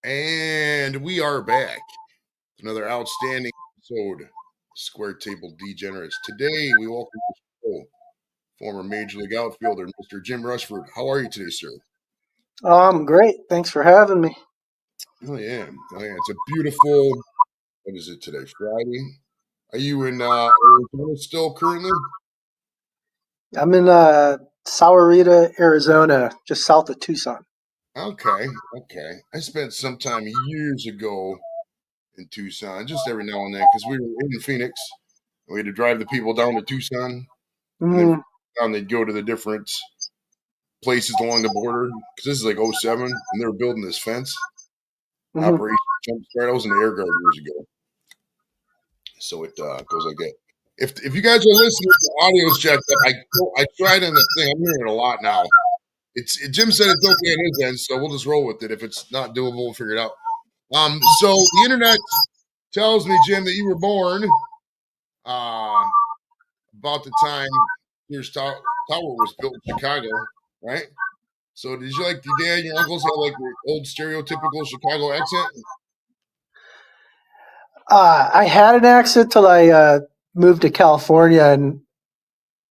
And we are back. Another outstanding episode of Square Table Degenerates. Today, we welcome to the show former Major League outfielder, Mr. Jim Rushford. How are you today, sir? I'm great. Thanks for having me. Oh, yeah. Oh, yeah. It's a beautiful, what is it today? Friday? Are you in Arizona still currently? I'm in Sahuarita, Arizona, just south of Tucson. Okay. Okay. I spent some time years ago in Tucson, just every now and then, because we were in Phoenix. We had to drive the people down to Tucson, and then Mm, from they'd go to the different places along the border because this is like '07, and they were building this fence. hmm Operation Jumpstart. I was in the Air Guard years ago, so it goes like that. If you guys are listening, the audio's jacked up. I tried on the thing. I'm hearing it a lot now. Jim said it's okay on his end, so we'll just roll with it. If it's not doable, we'll figure it out. So the internet tells me, Jim, that you were born uh about the time Sears Tower was built in Chicago, right? So did you like your dad and your uncles have like your old stereotypical Chicago accent? I had an accent till I moved to California, and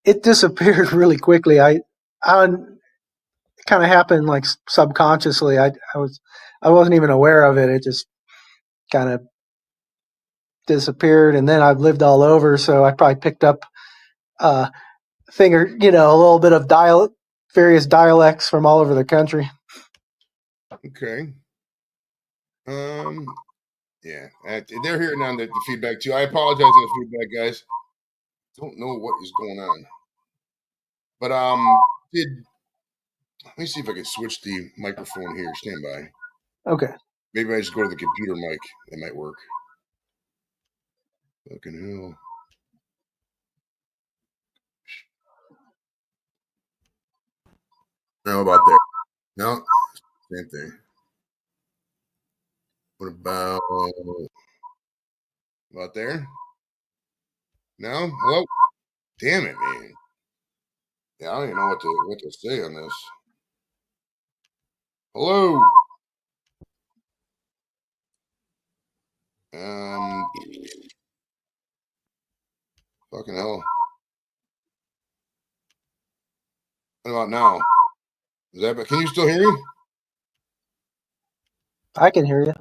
it disappeared really quickly. I it kind of happened like subconsciously. I wasn't even aware of it. It just kind of disappeared, and then I've lived all over, so I probably picked up uh, a little bit of various dialects from all over the country. Okay. Um. Yeah. They're hearing on the feedback too. I apologize on the feedback, guys. Don't know what is going on, but did let me see if I can switch the microphone here. Stand by. Okay. Maybe I just go to the computer mic. That might work. Fucking hell. How about there? No, same thing. What about there? No? Hello? Damn it, man. Yeah, I don't even know what to say on this. Hello. Um Fucking hell. What about now? Can you still hear me? I can hear you.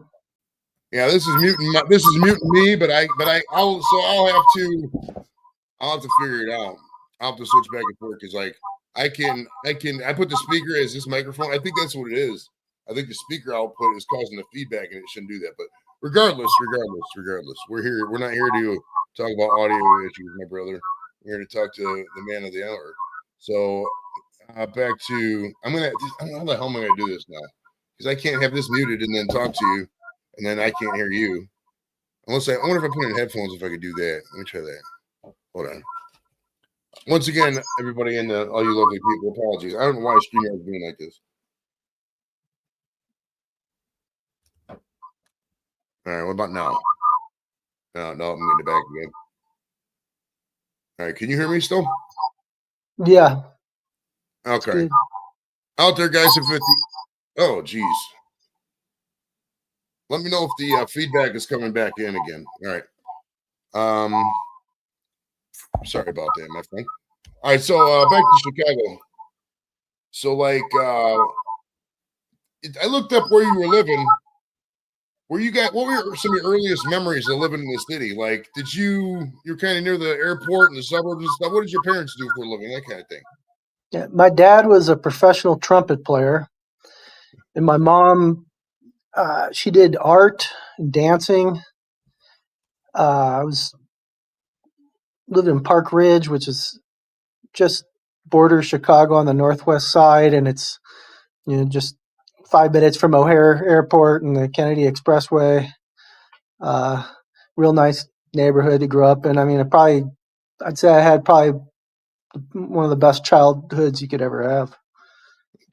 Yeah, this is muting me, but I'll have to figure it out. I'll have to switch back and forth because like I put the speaker as this microphone. I think that's what it is. I think the speaker output is causing the feedback and it shouldn't do that. But regardless, we're here. We're not here to talk about audio issues, my brother. We're here to talk to the man of the hour. So back to I don't know how the hell am I gonna do this now? Because I can't have this muted and then talk to you, and then I can't hear you. I wonder if I put in headphones if I could do that. Let me try that. Hold on. Once again, everybody and all you lovely people, apologies. I don't know why StreamYard is doing like this. All right, what about now? No, I'm getting it back again. All right, can you hear me still? Yeah. Okay. Out there, guys, oh, geez. Let me know if the feedback is coming back in again. All right. Sorry about that, my friend. All right, so back to Chicago. So, like, I looked up where you were living. What were some of your earliest memories of living in the city? Like, you're kind of near the airport and the suburbs and stuff. What did your parents do for a living? That kind of thing. Yeah, my dad was a professional trumpet player, and my mom, she did art and dancing. I was lived in Park Ridge, which is just borders Chicago on the northwest side, and it's just 5 minutes from O'Hare Airport and the Kennedy Expressway. Uh, Real nice neighborhood to grow up in. I mean, I'd say I had probably one of the best childhoods you could ever have.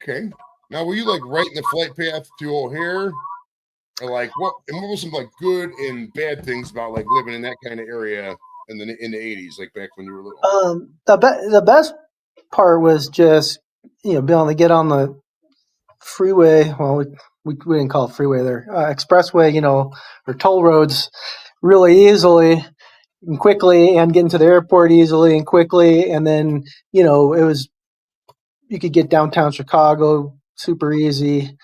Okay. Now, were you like right in the flight path to O'Hare, or like what was some like good and bad things about like living in that kind of area in the '80s, like back when you were little? The best part was just being able to get on freeway. Well, we didn't call it freeway there. Expressway, or toll roads really easily and quickly, and getting to the airport easily and quickly. And then, it was, you could get downtown Chicago super easy.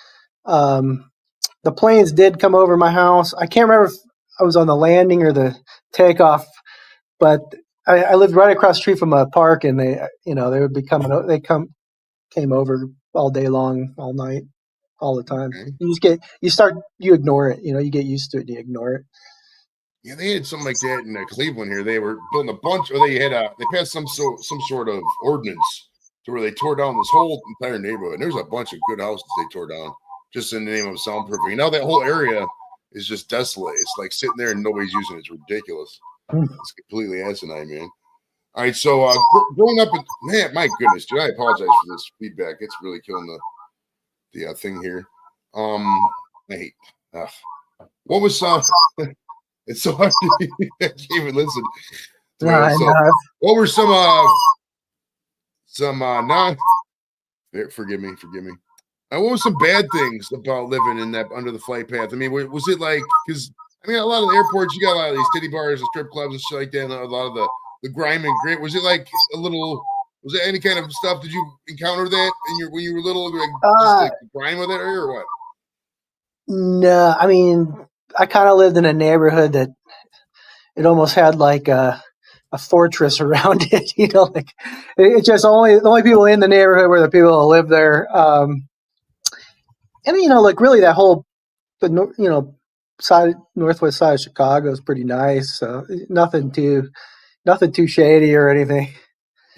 The planes did come over my house. I can't remember if I was on the landing or the takeoff, but I lived right across the street from a park, and they would be coming. Came over all day long, all night, all the time. Okay. You ignore it. You get used to it. And you ignore it. Yeah, they had something like that in Cleveland here. They were building a bunch, or they passed some sort of ordinance to where they tore down this whole entire neighborhood. And there's a bunch of good houses they tore down just in the name of soundproofing. Now that whole area is just desolate. It's like sitting there and nobody's using it. It's ridiculous. It's completely asinine, man. All right, so growing up, man, my goodness, dude, I apologize for this feedback. It's really killing the thing here. I hate. What was some? It's so hard to I can't even listen to myself. What were some non? Forgive me. What were some bad things about living in that under the flight path? I mean, was it like, because I mean, a lot of the airports, you got a lot of these titty bars and strip clubs and shit like that, and a lot of the grime and grit. Was it like was there any kind of stuff? Did you encounter that when you were little, like just like the grime of that area, or what? No, I mean, I kind of lived in a neighborhood that it almost had like a fortress around it. Like it's just the only people in the neighborhood were the people who live there. And like really that whole northwest side of Chicago is pretty nice. So nothing too shady or anything.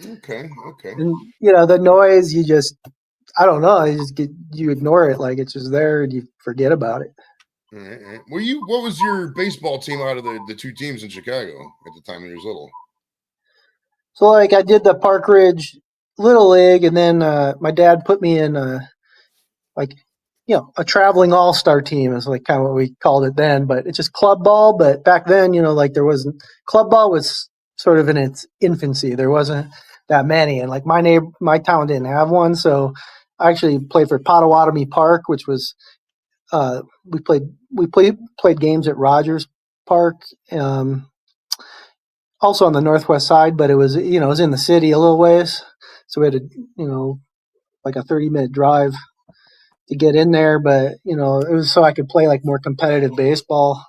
Okay. And the noise, I don't know, you ignore it, like it's just there and you forget about it. All right. What was your baseball team out of the two teams in Chicago at the time when you was little? So like I did the Park Ridge Little League, and then my dad put me in a traveling all-star team is like kind of what we called it then, but it's just club ball. But back then, like there wasn't, club ball was sort of in its infancy. There wasn't that many, and like my town didn't have one, so I actually played for Potawatomi Park, which was we played games at Rogers Park, also on the northwest side, but it was it was in the city a little ways, so we had to like a 30-minute drive to get in there, but it was so I could play like more competitive baseball.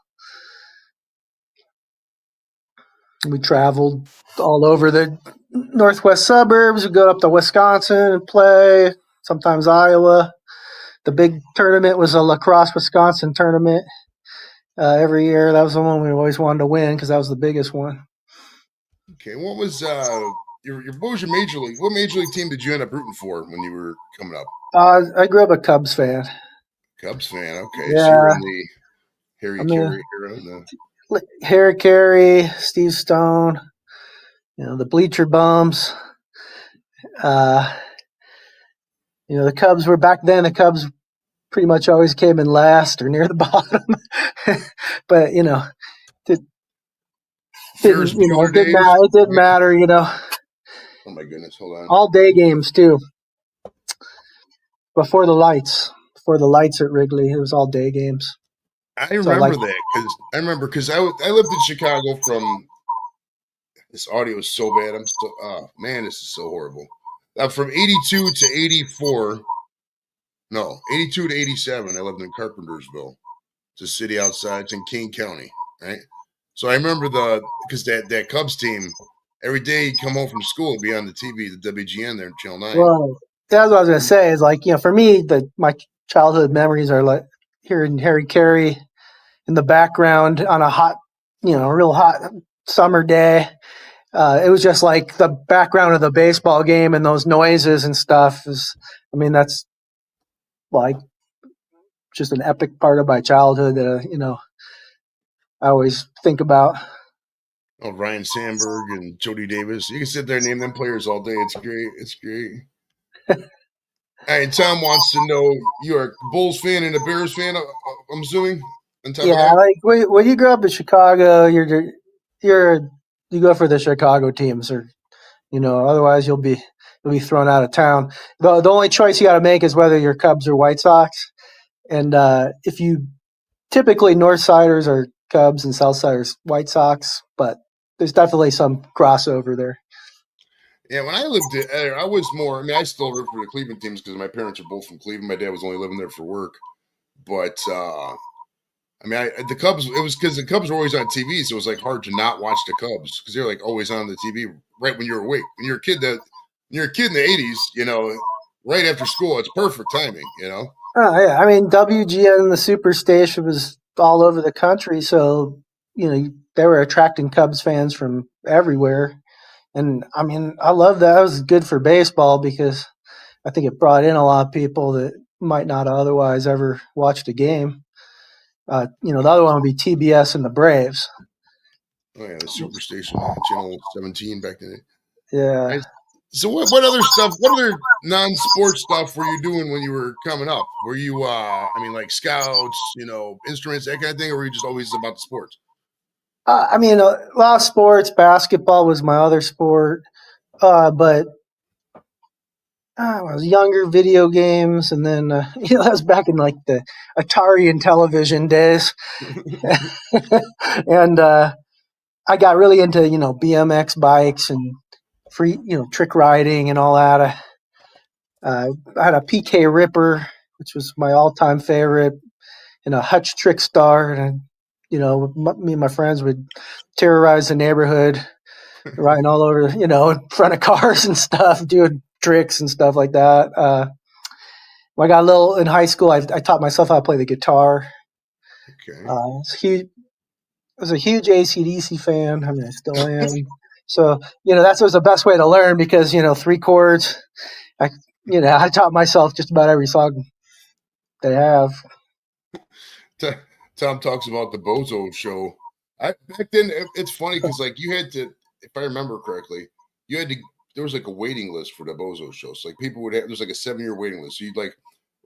We traveled all over the northwest suburbs. We'd go up to Wisconsin and play, sometimes Iowa. The big tournament was a lacrosse Wisconsin tournament every year. That was the one we always wanted to win because that was the biggest one. Okay, what was what was your major league? What major league team did you end up rooting for when you were coming up? I grew up a Cubs fan. Cubs fan, okay. Yeah. So you're in the Harry Carey era. Harry Carey, Steve Stone, the bleacher bums. The Cubs were back then. The Cubs pretty much always came in last or near the bottom, but it didn't matter. Oh my goodness! Hold on. All day games too. Before the lights at Wrigley, it was all day games. I remember that because I lived in Chicago from. This audio is so bad. Man, this is so horrible. From 82 to 84. No, 82 to 87. I lived in Carpentersville. It's a city outside. It's in King County, right? So I remember because that Cubs team, every day you'd come home from school, it'd be on the TV, the WGN there, Channel 9. Well, that's what I was going to say. Is like, for me, my childhood memories are like hearing Harry Carey in the background on a hot, real hot summer day. It was just like the background of the baseball game and those noises and stuff. That's like just an epic part of my childhood that, I always think about. Oh, Ryan Sandberg and Jody Davis. You can sit there and name them players all day. It's great. All right, Tom wants to know, you're a Bulls fan and a Bears fan, I'm assuming? Yeah, like when you grow up in Chicago, you go for the Chicago teams, or otherwise you'll you'll be thrown out of town. The only choice you got to make is whether you're Cubs or White Sox. And if you typically North Siders are Cubs and South Siders White Sox, but there's definitely some crossover there. Yeah, when I lived there, I was more. I mean, I still root for the Cleveland teams because my parents are both from Cleveland. My dad was only living there for work, but I mean, the Cubs. It was because the Cubs were always on TV, so it was like hard to not watch the Cubs because they're like always on the TV right when you're awake. When you're a kid, in the '80s, right after school, it's perfect timing. Oh, yeah. I mean, WGN, the Superstation, was all over the country, so they were attracting Cubs fans from everywhere. And I mean, I love that. It was good for baseball because I think it brought in a lot of people that might not otherwise ever watched a game. The other one would be TBS and the Braves. Oh yeah, the Superstation, Channel 17 back then. Yeah. So what other stuff? What other non-sports stuff were you doing when you were coming up? Were you, I mean, like scouts, instruments, that kind of thing, or were you just always about the sports? I mean, a lot of sports. Basketball was my other sport, but when I was younger, video games, and then that was back in like the Atari and television days, and I got really into BMX bikes and free trick riding and all that. I had a PK Ripper, which was my all-time favorite, and a Hutch Trick Star, and me and my friends would terrorize the neighborhood, riding all over, in front of cars and stuff, doing tricks and stuff like that. When I got a little in high school, I taught myself how to play the guitar. Okay. I was a huge AC/DC fan. I mean, I still am. So, that was the best way to learn because, 3 chords. I taught myself just about every song they have. Tom talks about the Bozo show. Back then, it's funny because like you had to, if I remember correctly, there was like a waiting list for the Bozo show. So like people would have, there's like a 7-year waiting list. So you'd like,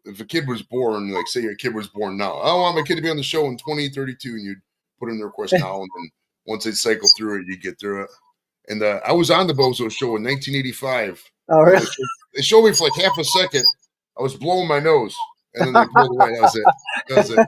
if a kid was born, like say your kid was born now, I want my kid to be on the show in 2032, and you'd put in the request now, and then once they cycle through it, you get through it. And I was on the Bozo show in 1985. Oh, really? They showed me for like half a second. I was blowing my nose, and then they pulled away. That was it.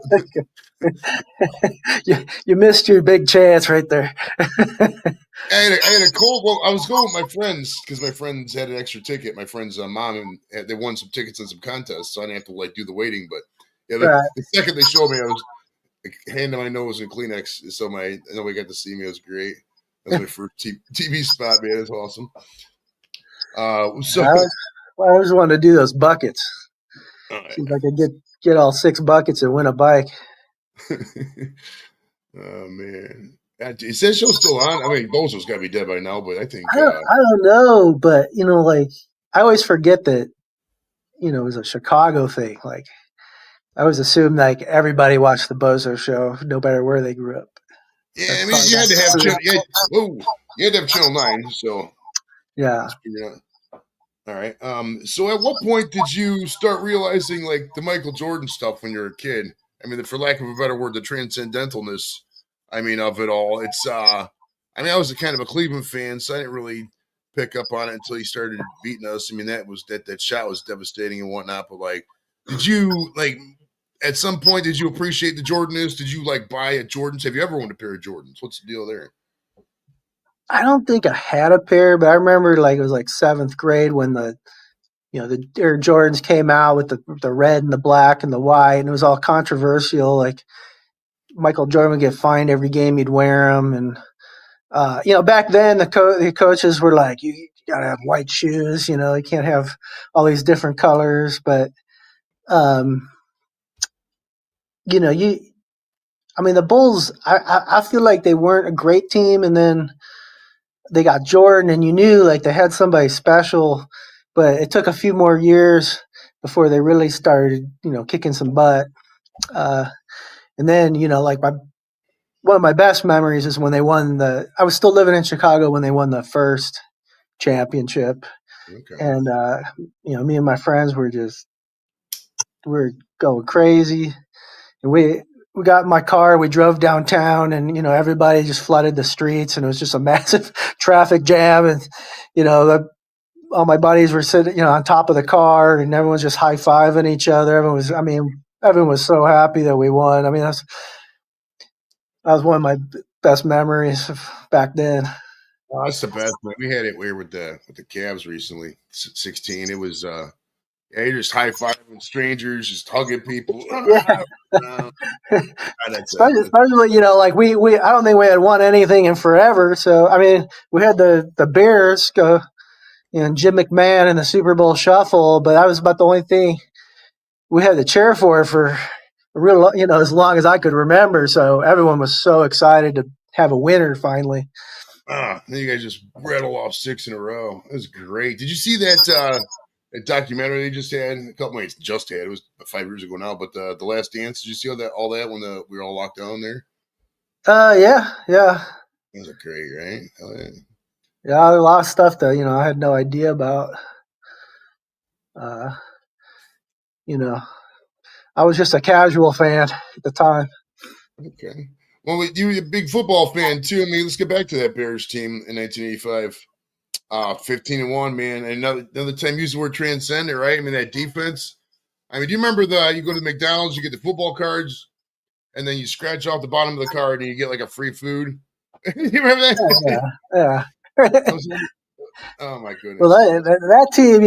you missed your big chance right there. I had a cold. Well, I was going with my friends because my friends had an extra ticket. My friend's mom, and they won some tickets in some contests, so I didn't have to like do the waiting. But yeah, the second they showed me, I was like, hand to my nose and Kleenex, so nobody got to see me. It was great. That was my first TV spot, man. It was awesome. I always wanted to do those buckets. See if I could get all 6 buckets and win a bike. Oh man. Is that show still on? I mean, Bozo's got to be dead by now, but I think I don't know, but like I always forget that it was a Chicago thing. Like I always assumed like everybody watched the Bozo show, no matter where they grew up. Yeah, I mean, you had to have Channel 9, so yeah. All right. So at what point did you start realizing like the Michael Jordan stuff when you were a kid? I mean, for lack of a better word, the transcendentalness. I mean, of it all. It's I mean, I was a kind of a Cleveland fan, so I didn't really pick up on it until he started beating us. I mean, that shot was devastating and whatnot. But like, did you like at some point did you appreciate the Jordanists? Did you like buy a Jordans? Have you ever owned a pair of Jordans? What's the deal there? I don't think I had a pair, but I remember like it was like 7th grade when the Air Jordans came out with the red and the black and the white, and it was all controversial. Like Michael Jordan would get fined every game he'd wear them, and back then the coaches were like, you gotta have white shoes. You can't have all these different colors. But I mean, the Bulls. I feel like they weren't a great team, and then they got Jordan, and you knew like they had somebody special, but it took a few more years before they really started, kicking some butt. And then, like one of my best memories is when they won I was still living in Chicago when they won the first championship. Okay. And, me and my friends were going crazy. And we got in my car, we drove downtown, and, everybody just flooded the streets, and it was just a massive traffic jam. And, all my buddies were sitting, on top of the car, and everyone's just high fiving each other. Everyone was so happy that we won. That was one of my best memories of back then. Oh, that's the best. Man. We had it weird with the Cavs recently. 16. It was yeah, you're just high fiving strangers, just hugging people. Yeah. That's Especially, like we I don't think we had won anything in forever. So we had the Bears go, Jim McMahon in the Super Bowl shuffle, but that was about the only thing we had to cheer for a real, as long as I could remember. So everyone was so excited to have a winner finally. then you guys just rattle off 6 in a row. It was great. Did you see that documentary they just had a couple months? Just had, it was 5 years ago now, but the Last Dance. Did you see all that when we were all locked down there? Yeah. That was great, right? Oh, yeah. Yeah, a lot of stuff that I had no idea about. I was just a casual fan at the time. Okay. Well, you were a big football fan too. I mean, let's get back to that Bears team in 1985. 15-1, man. And another time you used the word transcendent, right? I mean, that defense. I mean, do you remember you go to the McDonald's, you get the football cards, and then you scratch off the bottom of the card and you get like a free food? You remember that? Yeah. Oh my goodness. Well, that team,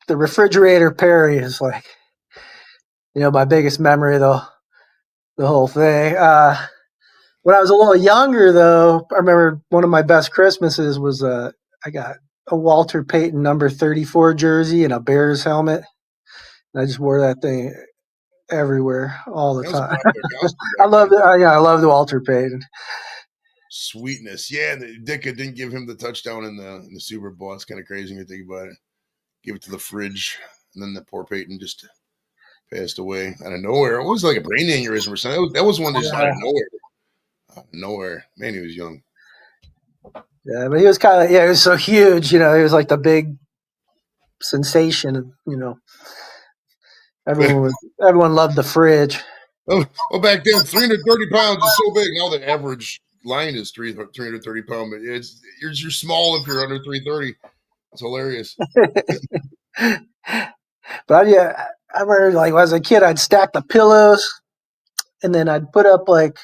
the refrigerator Perry is like, my biggest memory of the whole thing. When I was a little younger, though, I remember one of my best Christmases was I got a Walter Payton number 34 jersey and a Bears helmet. And I just wore that thing everywhere all the time. I loved it. I loved Walter Payton. Sweetness, yeah. Dicka didn't give him the touchdown in the Super Bowl. It's kind of crazy when you think about it. Give it to the fridge, and then the poor Peyton just passed away out of nowhere. It was like a brain aneurysm or something. That was one that's out of nowhere. Out of nowhere. Man, he was young. Yeah, but he was kind of, he was so huge. He was like the big sensation. Everyone loved the fridge. Well, back then, 330 pounds is so big. Now the average line is 330 pounds, but you're small if you're under 330. It's hilarious. But I remember, like, as a kid, I'd stack the pillows, and then I'd put up like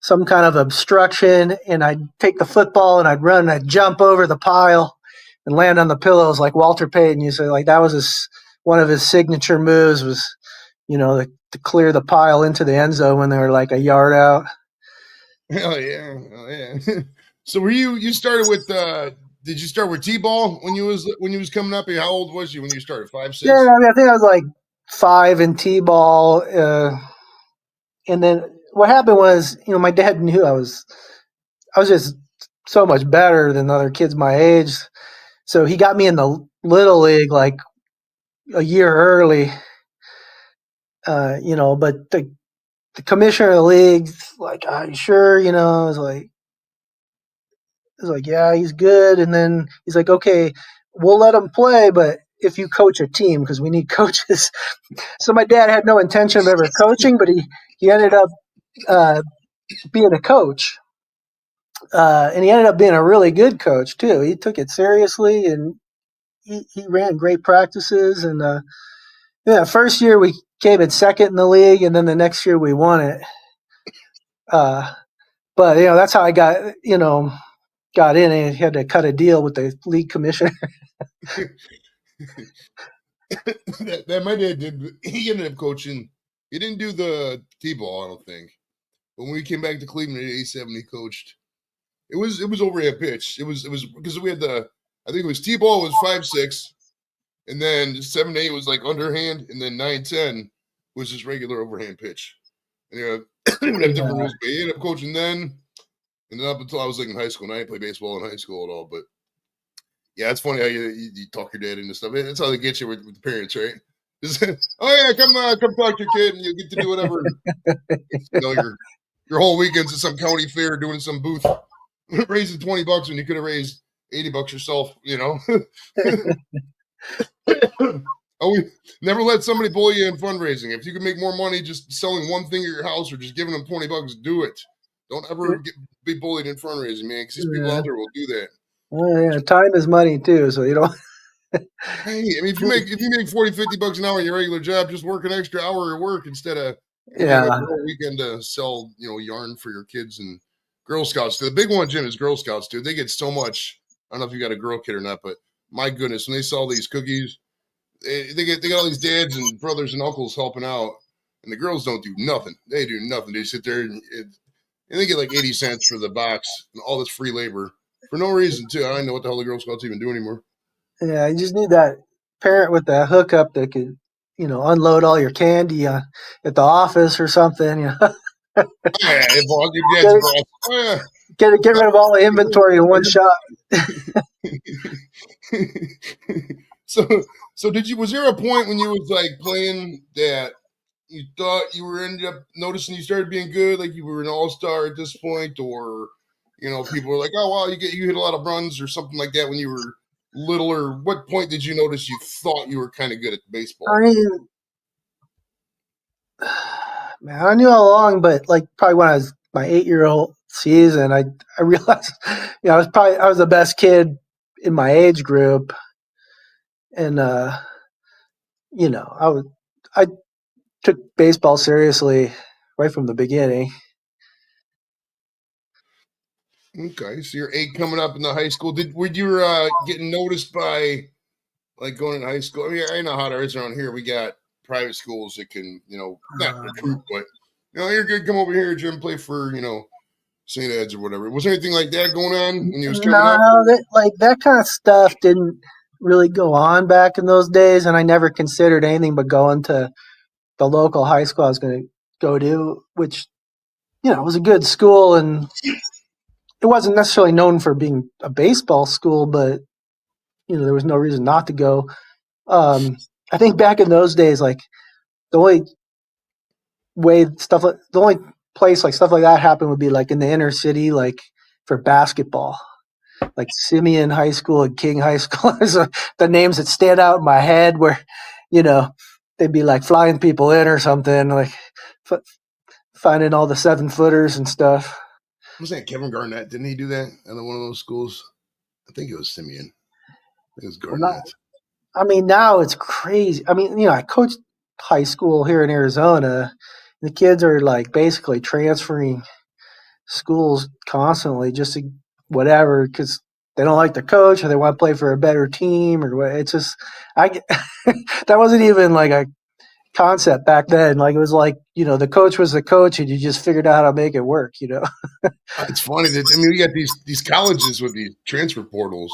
some kind of obstruction, and I'd take the football and I'd run and I'd jump over the pile and land on the pillows like Walter Payton used to. Like that was one of his signature moves was, to clear the pile into the end zone when they were like a yard out. Oh yeah. So were you started with? Did you start with T-ball when you was coming up? How old was you when you started? 5, 6? Yeah, I think I was like 5 in T-ball, and then what happened was, my dad knew I was just so much better than other kids my age, so he got me in the little league like a year early. But the commissioner of the league, like, are you sure? I was like, yeah, he's good. And then he's like, okay, we'll let him play, but if you coach a team, because we need coaches. So my dad had no intention of ever coaching, but he ended up being a coach. And he ended up being a really good coach, too. He took it seriously, and he ran great practices. And, first year we came in second in the league, and then the next year we won it. But, that's how I got in and had to cut a deal with the league commissioner. that my dad did. He ended up coaching. He didn't do the T-ball, I don't think. But when we came back to Cleveland in '87, he coached. It was overhead pitch. It was because we had I think it was T-ball was 5, 6, and then 7, 8 was like underhand, and then 9, 10 was just regular overhand pitch. And we would have different rules. But he ended up coaching then, and then up until I was like in high school. And I didn't play baseball in high school at all. But yeah, it's funny how you talk your dad into stuff. That's how they get you with the parents, right? Oh yeah, come talk to your kid, and you get to do whatever. Your whole weekend's at some county fair doing some booth, raising $20 when you could have raised $80 yourself. We never let somebody bully you in fundraising. If you can make more money just selling one thing at your house or just giving them $20, do it. Don't ever be bullied in fundraising, man, because these people out there will do that. Oh, yeah, time is money too, so you don't. Hey, I mean, if you make 40, $50 an hour in your regular job, just work an extra hour at work instead of you have a Yeah, girl weekend to sell, yarn for your kids and Girl Scouts. The big one, Jim, is Girl Scouts, dude. They get so much. I don't know if you got a girl kid or not, but my goodness, when they sell these cookies, they got all these dads and brothers and uncles helping out, and the girls don't do nothing. They do nothing. They sit there and they get like 80 cents for the box and all this free labor for no reason too. I don't know what the hell the Girl Scouts even do anymore. yeah. You just need that parent with that hookup that could, unload all your candy at the office or something. Oh yeah, your dad's get, boss. Oh yeah. get rid of all the inventory in one shot. so so was there a point when you was like playing that you thought you were ended up noticing you started being good, like you were an all-star at this point, or people were like, oh wow, you hit a lot of runs or something like that when you were little, or what point did you notice you thought you were kind of good at I baseball? mean, man, I knew all along, but like probably when I was my 8-year-old season, I realized, I was the best kid in my age group, and I took baseball seriously right from the beginning. Okay, so you're 8 coming up in the high school. Were you getting noticed by like going in high school? I mean, I know how it is around here. We got private schools that can, not recruit, but you're good. Come over here, Jim, play for, St. Ed's or whatever. Was there anything like that going on when you was coming up? No, that kind of stuff didn't really go on back in those days, and I never considered anything but going to the local high school I was going to go to, which was a good school, and it wasn't necessarily known for being a baseball school, but there was no reason not to go. I think back in those days, like the only the only place like stuff like that happened would be like in the inner city, like for basketball, like Simeon High School and King High School. So the names that stand out in my head, where you know they'd be like flying people in or something, like f- finding all the 7-footers and stuff. Was that Kevin Garnett? Didn't he do that in one of those schools? I think it was Simeon. I think it was Well, not, Garnett. I mean, now it's crazy. I mean, I coached high school here in Arizona. The kids are like basically transferring schools constantly just to whatever because they don't like the coach or they want to play for a better team or what. It's just I that wasn't even like a concept back then. Like it was like the coach was the coach and you just figured out how to make it work. It's funny that we got these colleges with these transfer portals,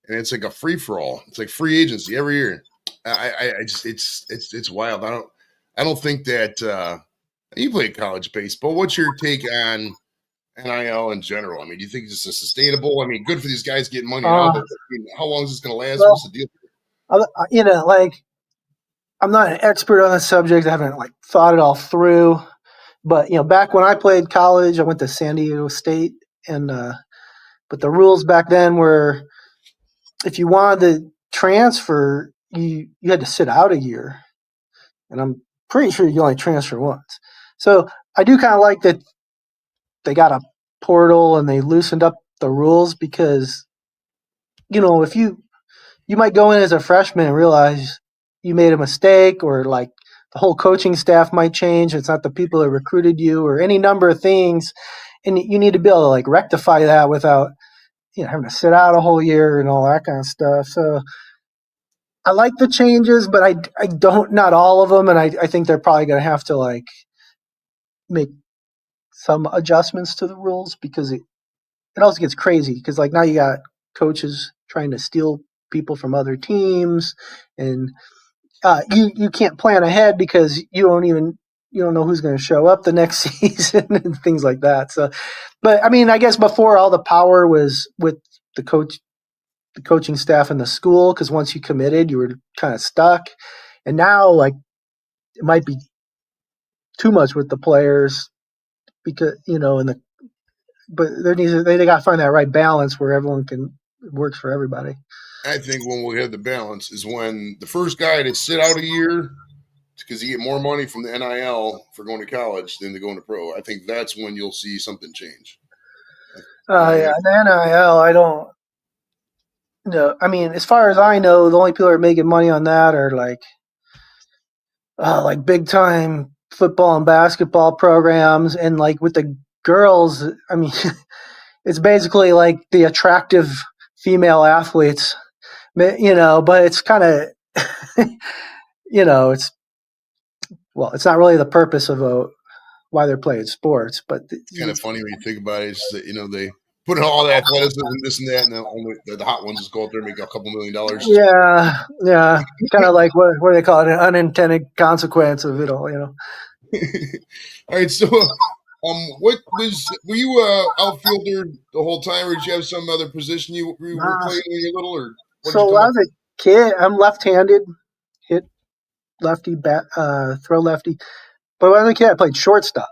and it's like a free for all. It's like free agency every year. I just it's wild. I don't think that you play college baseball. What's your take on NIL in general? I mean, do you think this is sustainable? I mean, good for these guys getting money now, Uh, but I mean, how long is this going to last? well, What's the deal? like I'm not an expert on the subject. I haven't like thought it all through. But back when I played college, I went to San Diego State, and but the rules back then were if you wanted to transfer, you had to sit out a year, and I'm pretty sure you only transfer once. So I do kind of like that they got a portal and they loosened up the rules because if you might go in as a freshman and realize you made a mistake or like the whole coaching staff might change. It's not the people that recruited you or any number of things. And you need to be able to like rectify that without, having to sit out a whole year and all that kind of stuff. So I like the changes, but I don't, not all of them. And I think they're probably going to have to like make some adjustments to the rules because it also gets crazy because like now you got coaches trying to steal people from other teams and you can't plan ahead because you don't know who's going to show up the next season and things like that. So, but I mean, I guess before all the power was with the the coaching staff and the school, because once you committed, you were kind of stuck. And now, like, it might be too much with the players because and but they got to find that right balance where everyone can it works for everybody. I think when we'll have the balance is when the first guy to sit out a year because you get more money from the NIL for going to college than to going to pro. I think that's when you'll see something change. Yeah, I, the NIL, I don't. No, I mean, as far as I know, the only people that are making money on that are like big time football and basketball programs, and like with the girls, I mean, it's basically like the attractive female athletes, but it's kind of, it's not really the purpose of why they're playing sports, but It's kind of funny when you think about it. It's that, they put in all the athleticism, this and that, and only the hot ones just go out there and make a couple $1 million. yeah, kind of like what do they call it, an unintended consequence of it all. All right, so what were you outfielder the whole time, or did you have some other position you were playing when you were little, or what did you So come when I up? was a kid, I'm left-handed, hit lefty, throw lefty. But when I was a kid, I played shortstop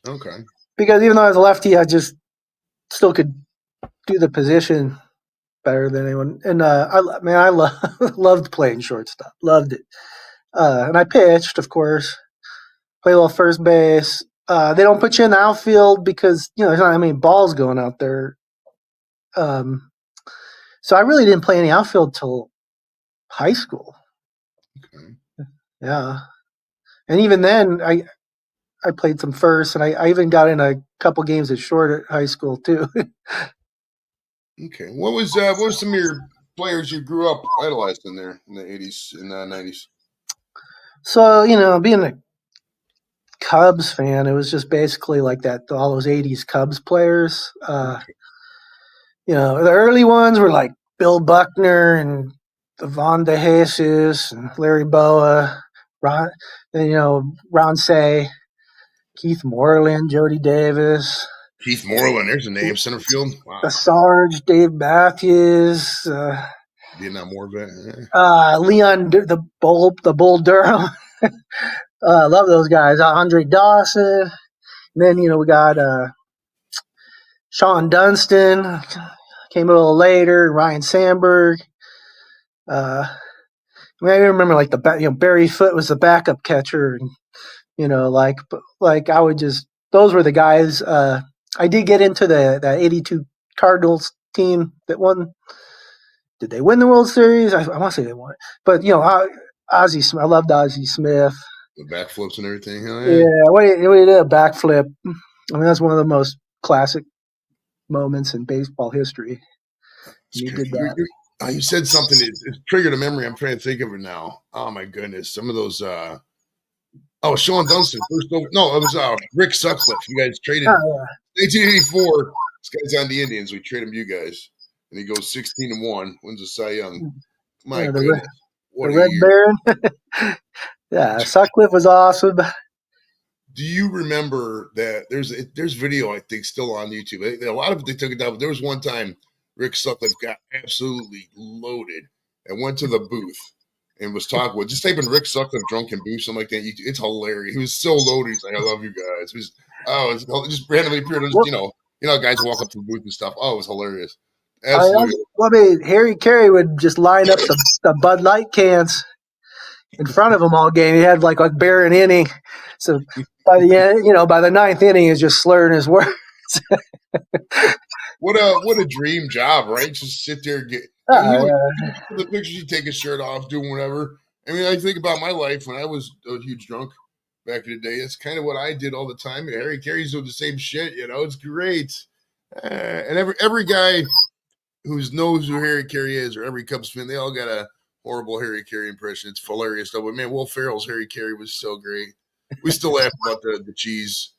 Okay, because even though I was a lefty, I just still could do the position better than anyone. And I loved playing shortstop, loved it. And I pitched, of course, play a little first base. They don't put you in the outfield because there's not that many balls going out there. So I really didn't play any outfield till high school. okay. Yeah, and even then, I played some first, and I even got in a couple games at short at high school too. Okay. What was some of your players you grew up idolizing there in the 80s and 90s? So being a Cubs fan, it was just basically like that. All those '80s Cubs players. Okay. The early ones were like Bill Buckner and Devon DeJesus and Larry Boa, Ron, and, Ron Say, Keith Moreland, Jody Davis, Keith Moreland, there's a name, center field. Wow. the Sarge, Dave Matthews, Vietnam War vet. Leon, the Bull Durham. Love those guys. Andre Dawson. And then we got Sean Dunston came a little later. Ryan Sandberg. I remember like Barry Foote was the backup catcher, and like I would just those were the guys. I did get into the '82 Cardinals team that won. Did they win the World Series? I want to say they won, but Ozzie Smith. I loved Ozzie Smith. The backflips and everything. Hell yeah. Yeah, what he did a backflip. I mean, that's one of the most classic moments in baseball history. He did that. You said something. It triggered a memory. I'm trying to think of it now. Oh my goodness. Some of those. Sean Dunston. No, it was Rick Sutcliffe. You guys traded 1984. This guy's on the Indians. We traded him to you guys, and he goes 16-1. Wins a Cy Young. My goodness, what the a Red year! Baron. Yeah, Sutcliffe was awesome. Do you remember that there's video, I think, still on YouTube? A lot of it they took it down, but there was one time Rick Sutcliffe got absolutely loaded and went to the booth and was talking with, just type in Rick Sutcliffe drunken booth, something like that. It's hilarious. He was so loaded. He's like, I love you guys. It just randomly appeared. Guys walk up to the booth and stuff. Oh, it was hilarious. Absolutely. Harry Carey would just line up the Bud Light cans in front of him all game. He had like a barren inning. So by the end, by the ninth inning, he's just slurring his words. What a dream job, right? Just sit there and get the pictures. You take his shirt off, doing whatever. I mean, I think about my life when I was a huge drunk back in the day. That's kind of what I did all the time. And Harry Carey's doing the same shit. It's great. And every guy who knows who Harry Carey is, or every Cubs fan, they all got a horrible Harry Carey impression. It's hilarious though. But man, Will Ferrell's Harry Carey was so great. We still laugh about the cheese.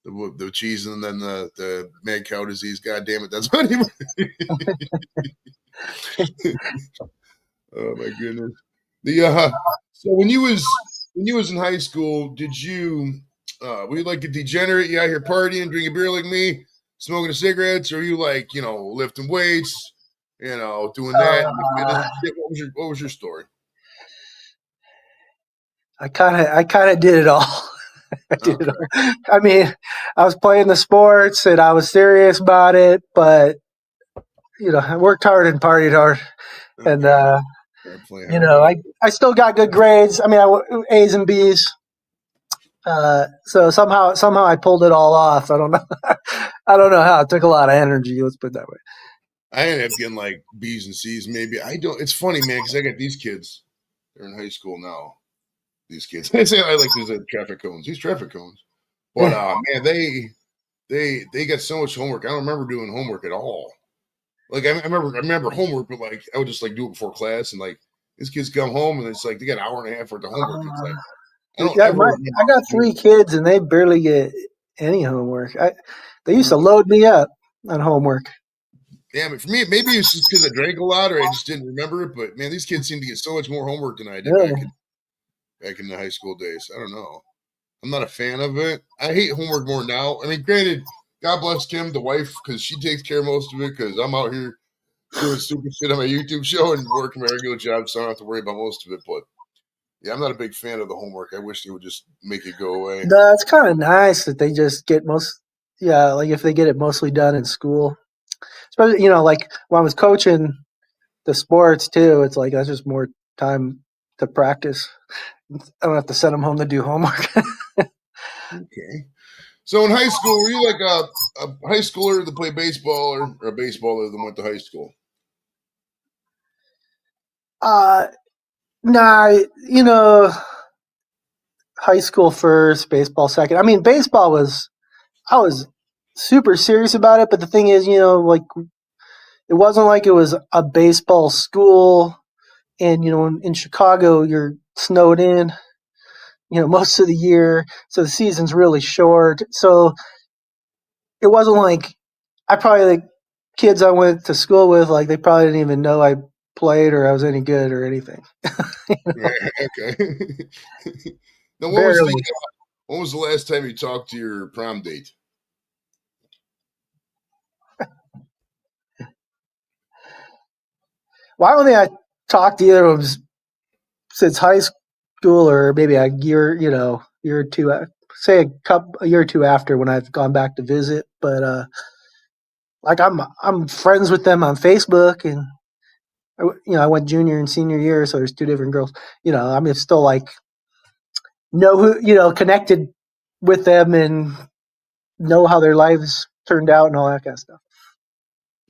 The cheese and then the mad cow disease. God damn it, that's funny. Oh my goodness. So when you was in high school, did you were you like a degenerate? You out here partying, drinking beer like me, smoking cigarettes, or are you like lifting weights, doing that? What was your story? I kind of did it all. I mean, I was playing the sports and I was serious about it, but I worked hard and partied hard, and I still got good grades. I mean, A's and B's. So somehow I pulled it all off. I don't know. I don't know how. It took a lot of energy. Let's put it that way. I ended up getting like B's and C's. Maybe I don't. It's funny, man, because I got these kids. They're in high school now. These kids. They say I like these traffic cones. These traffic cones. But man, they got so much homework. I don't remember doing homework at all. Like I remember homework, but like I would just like do it before class, and like these kids come home and it's like they got an hour and a half worth of homework. It's like I don't Yeah, ever remember I got doing 3 kids and they barely get any homework. They used to it. load me up on homework. Damn it. For me, maybe it's just because I drank a lot or I just didn't remember it. But man, these kids seem to get so much more homework than I did Yeah. back in the high school days. I don't know. I'm not a fan of it. I hate homework more now. I mean, granted, God bless Kim, the wife, because she takes care of most of it. Because I'm out here doing stupid shit on my YouTube show and working my regular job, so I don't have to worry about most of it. But yeah, I'm not a big fan of the homework. I wish they would just make it go away. No, it's kind of nice that they just get like if they get it mostly done in school. Especially, like when I was coaching the sports too, it's like that's just more time to practice. I don't have to send them home to do homework. Okay. So in high school, were you like a high schooler that played baseball or a baseballer that went to high school? uh, nah, high school first, baseball second. I mean, I was super serious about it, but the thing is, like it wasn't like it was a baseball school, and in Chicago you're snowed in, most of the year, so the season's really short. So it wasn't like I probably like kids I went to school with, like they probably didn't even know I played or I was any good or anything. Okay. Now, Barely. when was the last time you talked to your prom date? Well, I don't think I talked to either of them since high school, or maybe a year, year or two, say a year or two after when I've gone back to visit. But like I'm friends with them on Facebook, and I went junior and senior year, so there's 2 different girls. I'm still like know who connected with them and know how their lives turned out and all that kind of stuff.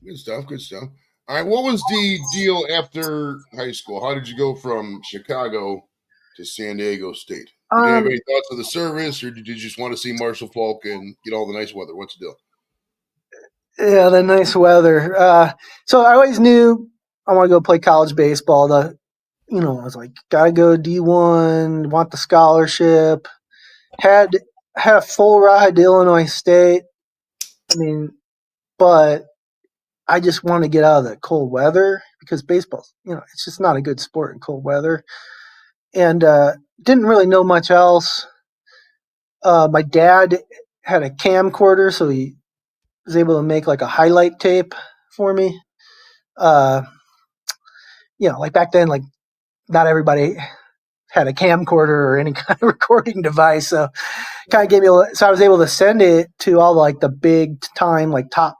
Good stuff. Good stuff. All right. What was the deal after high school? How did you go from Chicago to San Diego State? Did you have Um, any thoughts of the service, or did you just want to see Marshall Falk and get all the nice weather? What's the deal? yeah, the nice weather. So I always knew I want to go play college baseball. I was like, gotta go D1, want the scholarship. Had had a full ride to Illinois State. I mean, but I just want to get out of the cold weather because baseball, it's just not a good sport in cold weather. And didn't really know much else. My dad had a camcorder, so he was able to make like a highlight tape for me. Uh, like back then, like not everybody had a camcorder or any kind of recording device, so kind of gave me. So I was able to send it to all like the big time, like top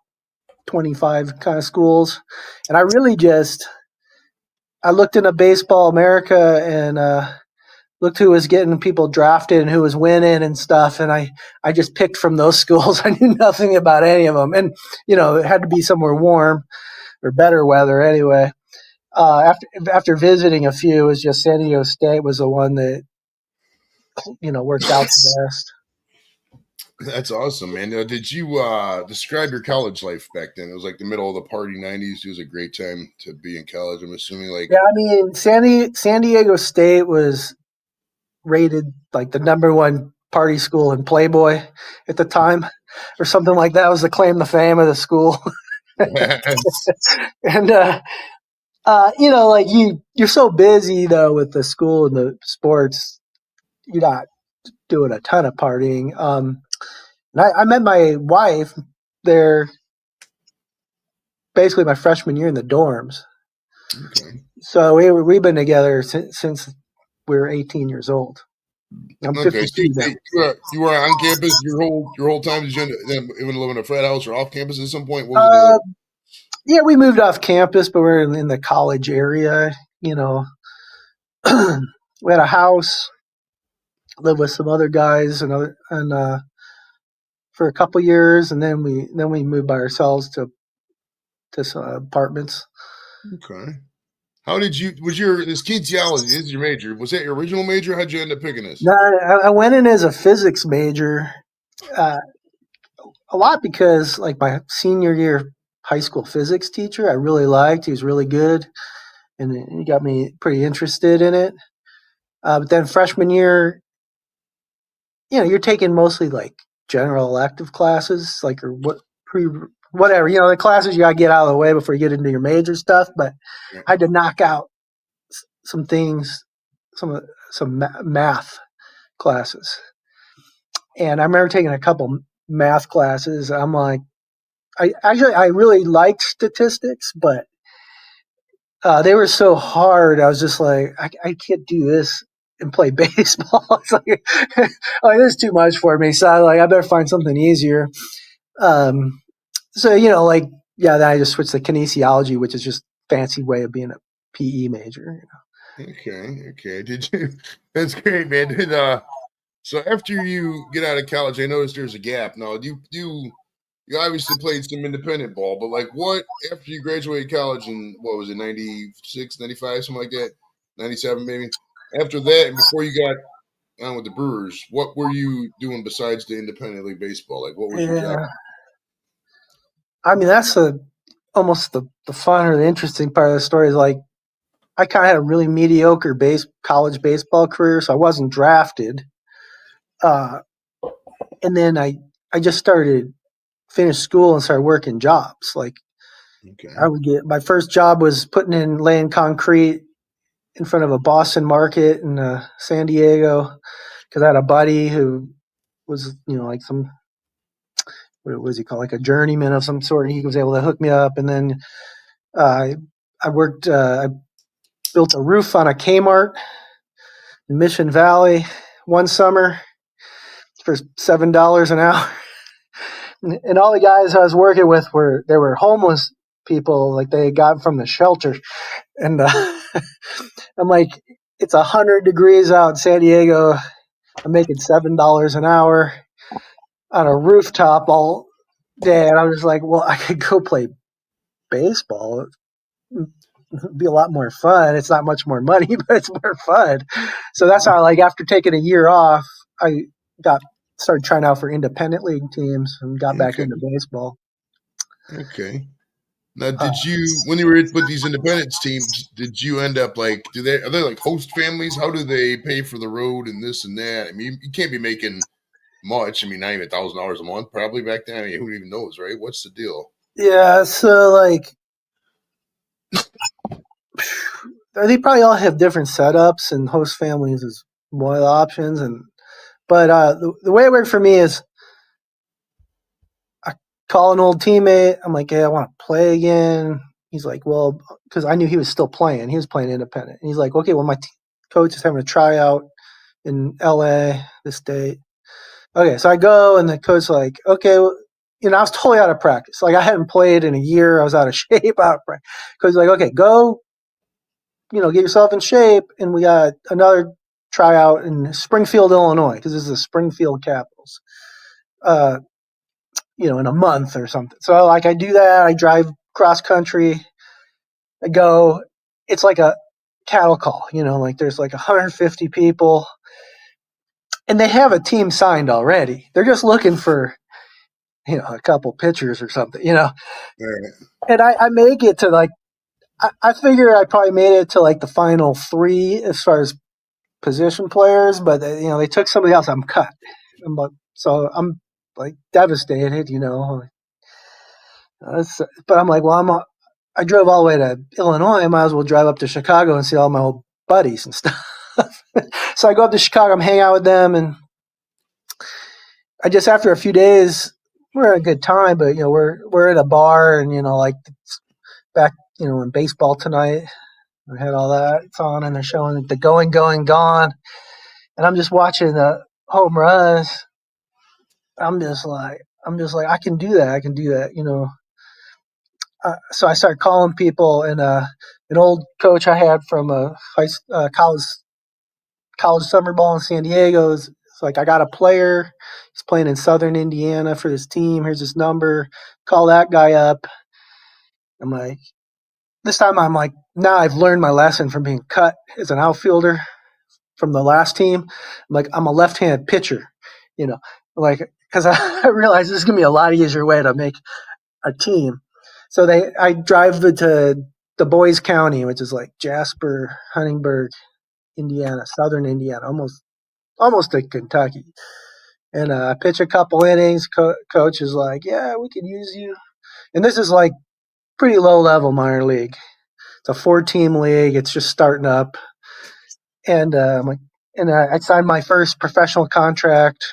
25 kind of schools, and I looked into Baseball America and looked who was getting people drafted and who was winning and stuff, and I just picked from those schools. I knew nothing about any of them, and it had to be somewhere warm or better weather anyway. After visiting a few, it was just San Diego State was the one that worked out the best. That's awesome, man. Now, did you describe your college life back then? It was like the middle of the party '90s. It was a great time to be in college. I'm assuming, like, Yeah, I mean, San Diego State was rated like the #1 party school in Playboy at the time, or something like that. Was the claim to fame of the school. And like you're so busy though with the school and the sports, you're not doing a ton of partying. And I met my wife there basically my freshman year in the dorms. okay. So we've been together since we were 18 years old. I'm Okay, 52 now. you were on campus your whole time. Did you even live in a frat house or off campus at some point? What was the deal? Uh, yeah, we moved off campus, but we're in the college area. You know, we had a house, lived with some other guys, and for a couple years, and then we moved by ourselves to to some apartments. Okay. How did you? This kinesiology is your major? Was that your original major? How'd you end up picking this? No, I went in as a physics major, uh, a lot because like my senior year high school physics teacher, I really liked. He was really good, and he got me pretty interested in it. But then freshman year, you're taking mostly like general elective classes, like or whatever, the classes you gotta get out of the way before you get into your major stuff. But Yeah. I had to knock out some things, some math classes, and I remember taking a couple math classes. I'm like, I really liked statistics, but they were so hard. I was just like, I can't do this and play baseball. It's like, this is too much for me. So I better find something easier. So then I just switched to kinesiology, which is just fancy way of being a PE major. Okay. Did you? That's great, man. So after you get out of college, I noticed there's a gap. Now, you obviously played some independent ball, but like what after you graduated college in what was it, 96, 95, something like that, 97 maybe. After that, and before you got on with the Brewers, what were you doing besides the independent league baseball? Like, what was your job? Yeah, I mean that's almost the fun or the interesting part of the story is like I kind of had a really mediocre college baseball career, so I wasn't drafted. Uh, and then I just finished school and started working jobs. Like I Okay. would get my first job was laying concrete in front of a Boston market in San Diego because I had a buddy who was like some what was he called, like a journeyman of some sort. He was able to hook me up, and then uh, I worked. I built a roof on a Kmart in Mission Valley one summer for $7 an hour. And all the guys I was working with were homeless people, like they had gotten from the shelter. And I'm like, it's 100 degrees out in San Diego. I'm making $7 an hour on a rooftop all day, and I was like, well, I could go play baseball. It'd be a lot more fun. It's not much more money, but it's more fun. So that's how, like, after taking a year off, I got started trying out for independent league teams and got back Okay. into baseball. Okay. Now, Uh, did you, when you were with these independence teams, did you end up like, are they like host families? How do they pay for the road and this and that? I mean, you can't be making much. I mean, not even $1,000 a month, probably back then. I mean, who even knows, right? What's the deal? yeah, so like they probably all have different setups, and host families is one of the options. But the way it worked for me is I call an old teammate. I'm like, hey, I want to play again. He's like, well, because I knew he was still playing. He was playing independent. And he's like, okay, well, my coach is having a tryout in LA this date. Okay, so I go, and the coach's like, okay, well, I was totally out of practice. Like I hadn't played in a year. I was out of shape. Out of practice. Coach's like, okay, go, get yourself in shape. And we got another tryout in Springfield, Illinois, because this is the Springfield Capitals. Uh, in a month or something. So like I do that. I drive cross country. I go. It's like a cattle call. Like there's like 150 people, and they have a team signed already. They're just looking for a couple pitchers or something. Right. And I make it to like I figure I probably made it to like the final three as far as position players, but they took somebody else. I'm cut. So I'm like devastated. But I'm like, well, I drove all the way to Illinois. I might as well drive up to Chicago and see all my old buddies and stuff. So I go up to Chicago. I'm hanging out with them, and I just after a few days, we're at a good time. But we're at a bar, and like back in baseball tonight. We had all that. It's on, and they're showing the going, gone, and I'm just watching the home runs. I'm just like, I can do that. I can do that. So I started calling people, and an old coach I had from college summer ball in San Diego is like, I got a player. He's playing in Southern Indiana for this team. Here's his number. Call that guy up. I'm like, this time I'm like, now I've learned my lesson from being cut as an outfielder from the last team. I'm like, I'm a left-handed pitcher, you know, like, because I realized this is going to be a lot easier way to make a team. So I drive to the Boys County, which is like Jasper, Huntingburg, Indiana, southern Indiana, almost to Kentucky. And I pitch a couple innings. Coach is like, yeah, we can use you. And this is like pretty low level minor league. It's a 4-team league. It's just starting up. And I'm like, and I signed my first professional contract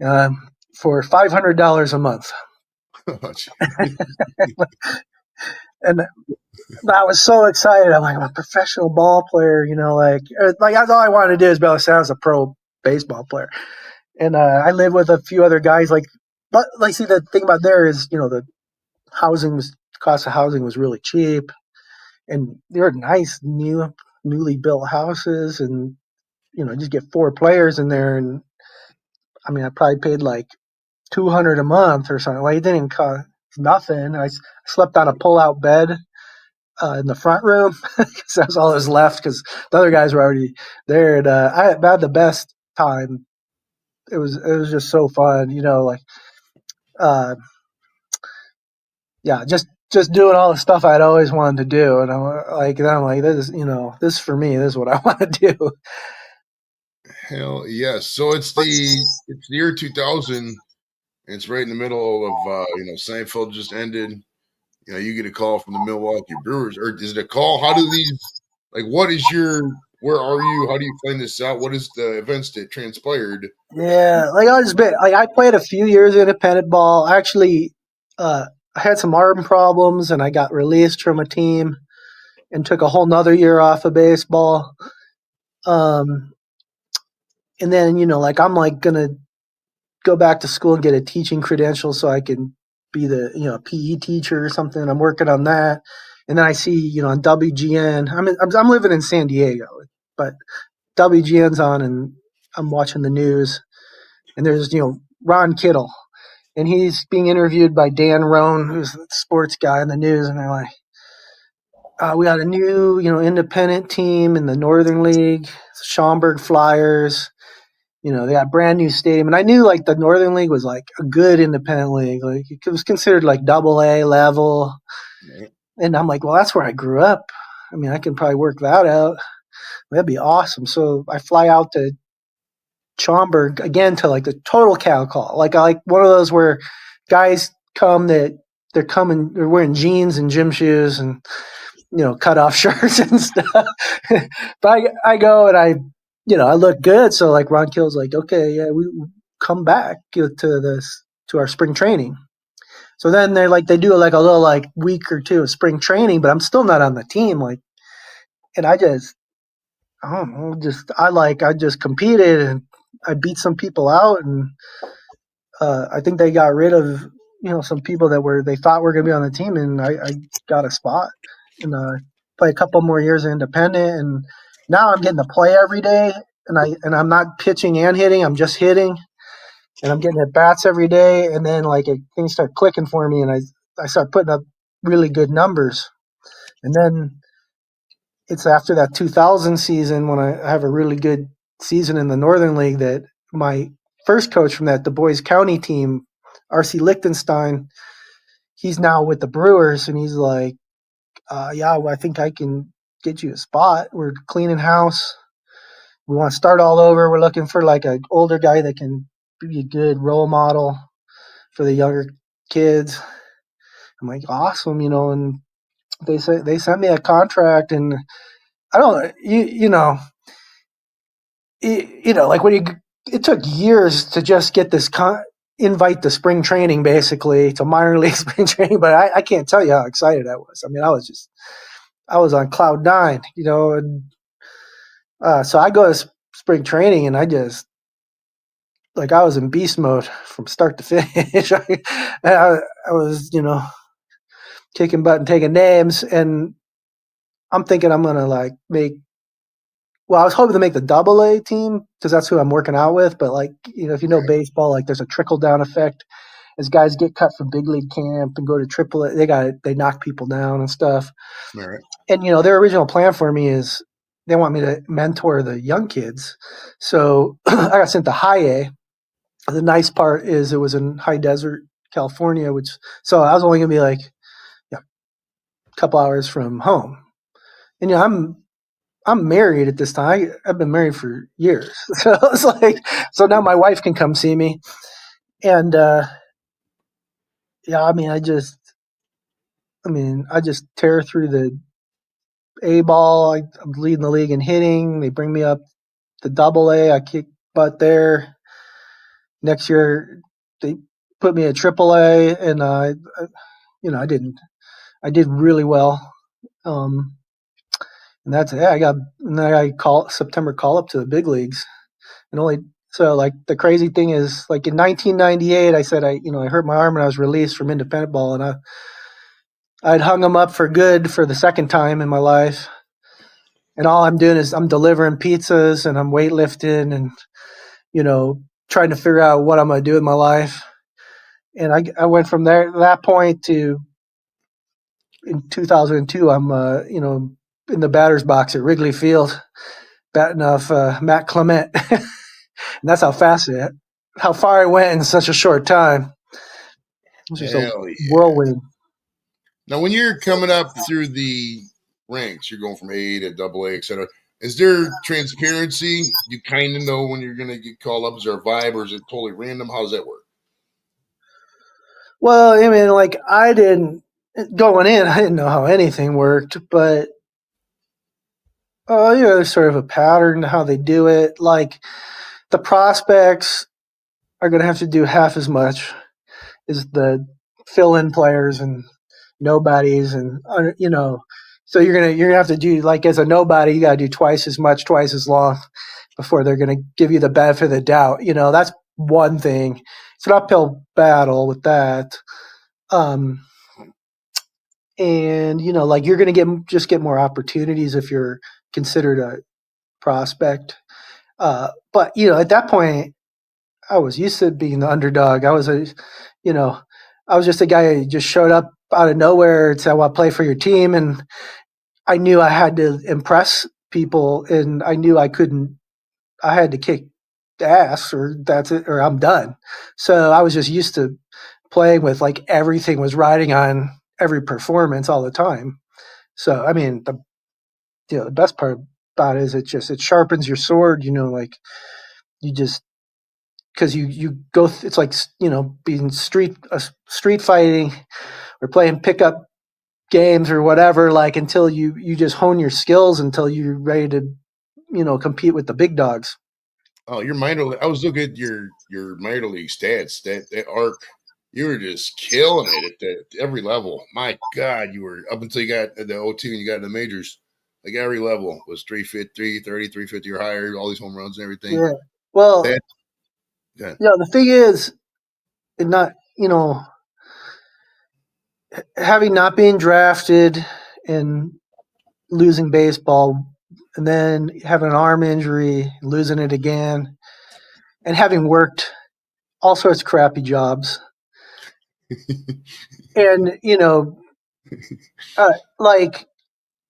for $500 a month. And I was so excited. I'm like, I'm a professional ball player, like that's all I wanted to do is be able to say I was a pro baseball player. And I live with a few other guys. But see, the thing about there is, the cost of housing was really cheap, and they were nice, newly built houses, and just get 4 players in there, and I mean, I probably paid like $200 a month or something. Like it didn't cost nothing. I slept on a pull-out bed in the front room because that's all that was left because the other guys were already there. And I had the best time. It was just so fun, uh, yeah, just doing all the stuff I'd always wanted to do. And I'm like, this is, this is for me. This is what I want to do. Hell yes. So it's the year 2000. It's right in the middle of Seinfeld just ended. You get a call from the Milwaukee Brewers, or is it a call? How do these what is where are you? How do you find this out? What is the events that transpired? Yeah, I played a few years independent ball. Actually, I had some arm problems and I got released from a team and took a whole nother year off of baseball. Um, and then, I'm like gonna go back to school and get a teaching credential so I can be the, PE teacher or something. I'm working on that. And then I see, on WGN, I'm living in San Diego, but WGN's on and I'm watching the news and there's, Ron Kittle and he's being interviewed by Dan Roan, who's the sports guy in the news. And they're like, we got a new, independent team in the Northern League, Schaumburg Flyers. They got a brand new stadium. And I knew like the Northern League was like a good independent league. Like it was considered like AA level. Right. And I'm like, well, that's where I grew up. I mean, I can probably work that out. That'd be awesome. So I fly out to Schaumburg again to like the total cow call. Like one of those where guys come that they're wearing jeans and gym shoes and cut off shirts and stuff. But I go and I look good. So like Ron Kill's like, okay, yeah, we come back to our spring training. So then they do like a little like week or two of spring training, but I'm still not on the team. Like, and I don't know, I just competed and I beat some people out, and I think they got rid of some people that they thought were going to be on the team, and I got a spot and play a couple more years independent, and now I'm getting to play every day, and I'm not pitching and hitting, I'm just hitting, and I'm getting at bats every day, and then things start clicking for me, and I start putting up really good numbers, and then it's after that 2000 season when I have a really good season in the Northern League that my first coach from the Boys County team, R.C. Lichtenstein, he's now with the Brewers, and he's like, yeah, well, I think I can get you a spot. We're cleaning house. We want to start all over. We're looking for like an older guy that can be a good role model for the younger kids. I'm like, awesome, and they sent me a contract, and I don't, like it took years to just get this invite to spring training, basically to minor league spring training. But I can't tell you how excited I was. I mean, I was on cloud 9, and so I go to spring training and I just, like, I was in beast mode from start to finish. I was, kicking butt and taking names, and I'm thinking I'm going to I was hoping to make the AA team because that's who I'm working out with. But if baseball, like there's a trickle down effect. as guys get cut from big league camp and go to triple A, they knock people down and stuff. All right. And their original plan for me is they want me to mentor the young kids. So I got sent to high A. The nice part is it was in high desert California, so I was only gonna be like a couple hours from home. And I'm married at this time. I've been married for years, so it's like so now my wife can come see me. And yeah, I just tear through the A ball. I'm leading the league in hitting. They bring me up to double A. I kick butt there. Next year, they put me at triple A, and I did really well. And that's it. I call September call up to the big leagues, and only so like the crazy thing is like in 1998, I said I hurt my arm and I was released from independent ball, and I'd hung them up for good for the second time in my life. And all I'm doing is I'm delivering pizzas and I'm weightlifting and, trying to figure out what I'm going to do in my life. And I went from that point to in 2002, I'm, in the batter's box at Wrigley Field, batting off Matt Clement. And that's how far I went in such a short time. It was just a Hell yeah. whirlwind. Now, when you're coming up through the ranks, you're going from A to double A, et cetera. Is there transparency? You kind of know when you're going to get called up. Is there a vibe or is it totally random? How does that work? Well, like going in, I didn't know how anything worked, but there's sort of a pattern to how they do it. Like the prospects are going to have to do half as much as the fill-in players and nobodies, and so you're gonna have to do like as a nobody, you got to do twice as much, twice as long before they're going to give you the benefit of the doubt. That's one thing. It's an uphill battle with that. And like you're going to get more opportunities if you're considered a prospect. But at that point, I was used to being the underdog. I was just a guy who just showed up out of nowhere and said, "I want to play for your team," and I knew I had to impress people, and I knew I couldn't. I had to kick ass, or that's it, or I'm done. So I was just used to playing with like everything was riding on every performance all the time. So the best part about it is it sharpens your sword. Like you just because you go it's like being street fighting or playing pickup games or whatever, like until you just hone your skills until you're ready to compete with the big dogs. Oh, your minor league. I was looking at your minor league stats. That arc, you were just killing it at every level. My God, you were up until you got the O2 and you got in the majors. Like every level was 350, 330, 350 or higher. All these home runs and everything. Yeah. Well, That yeah. the thing is, not having not been drafted and losing baseball, and then having an arm injury, losing it again, and having worked all sorts of crappy jobs, and like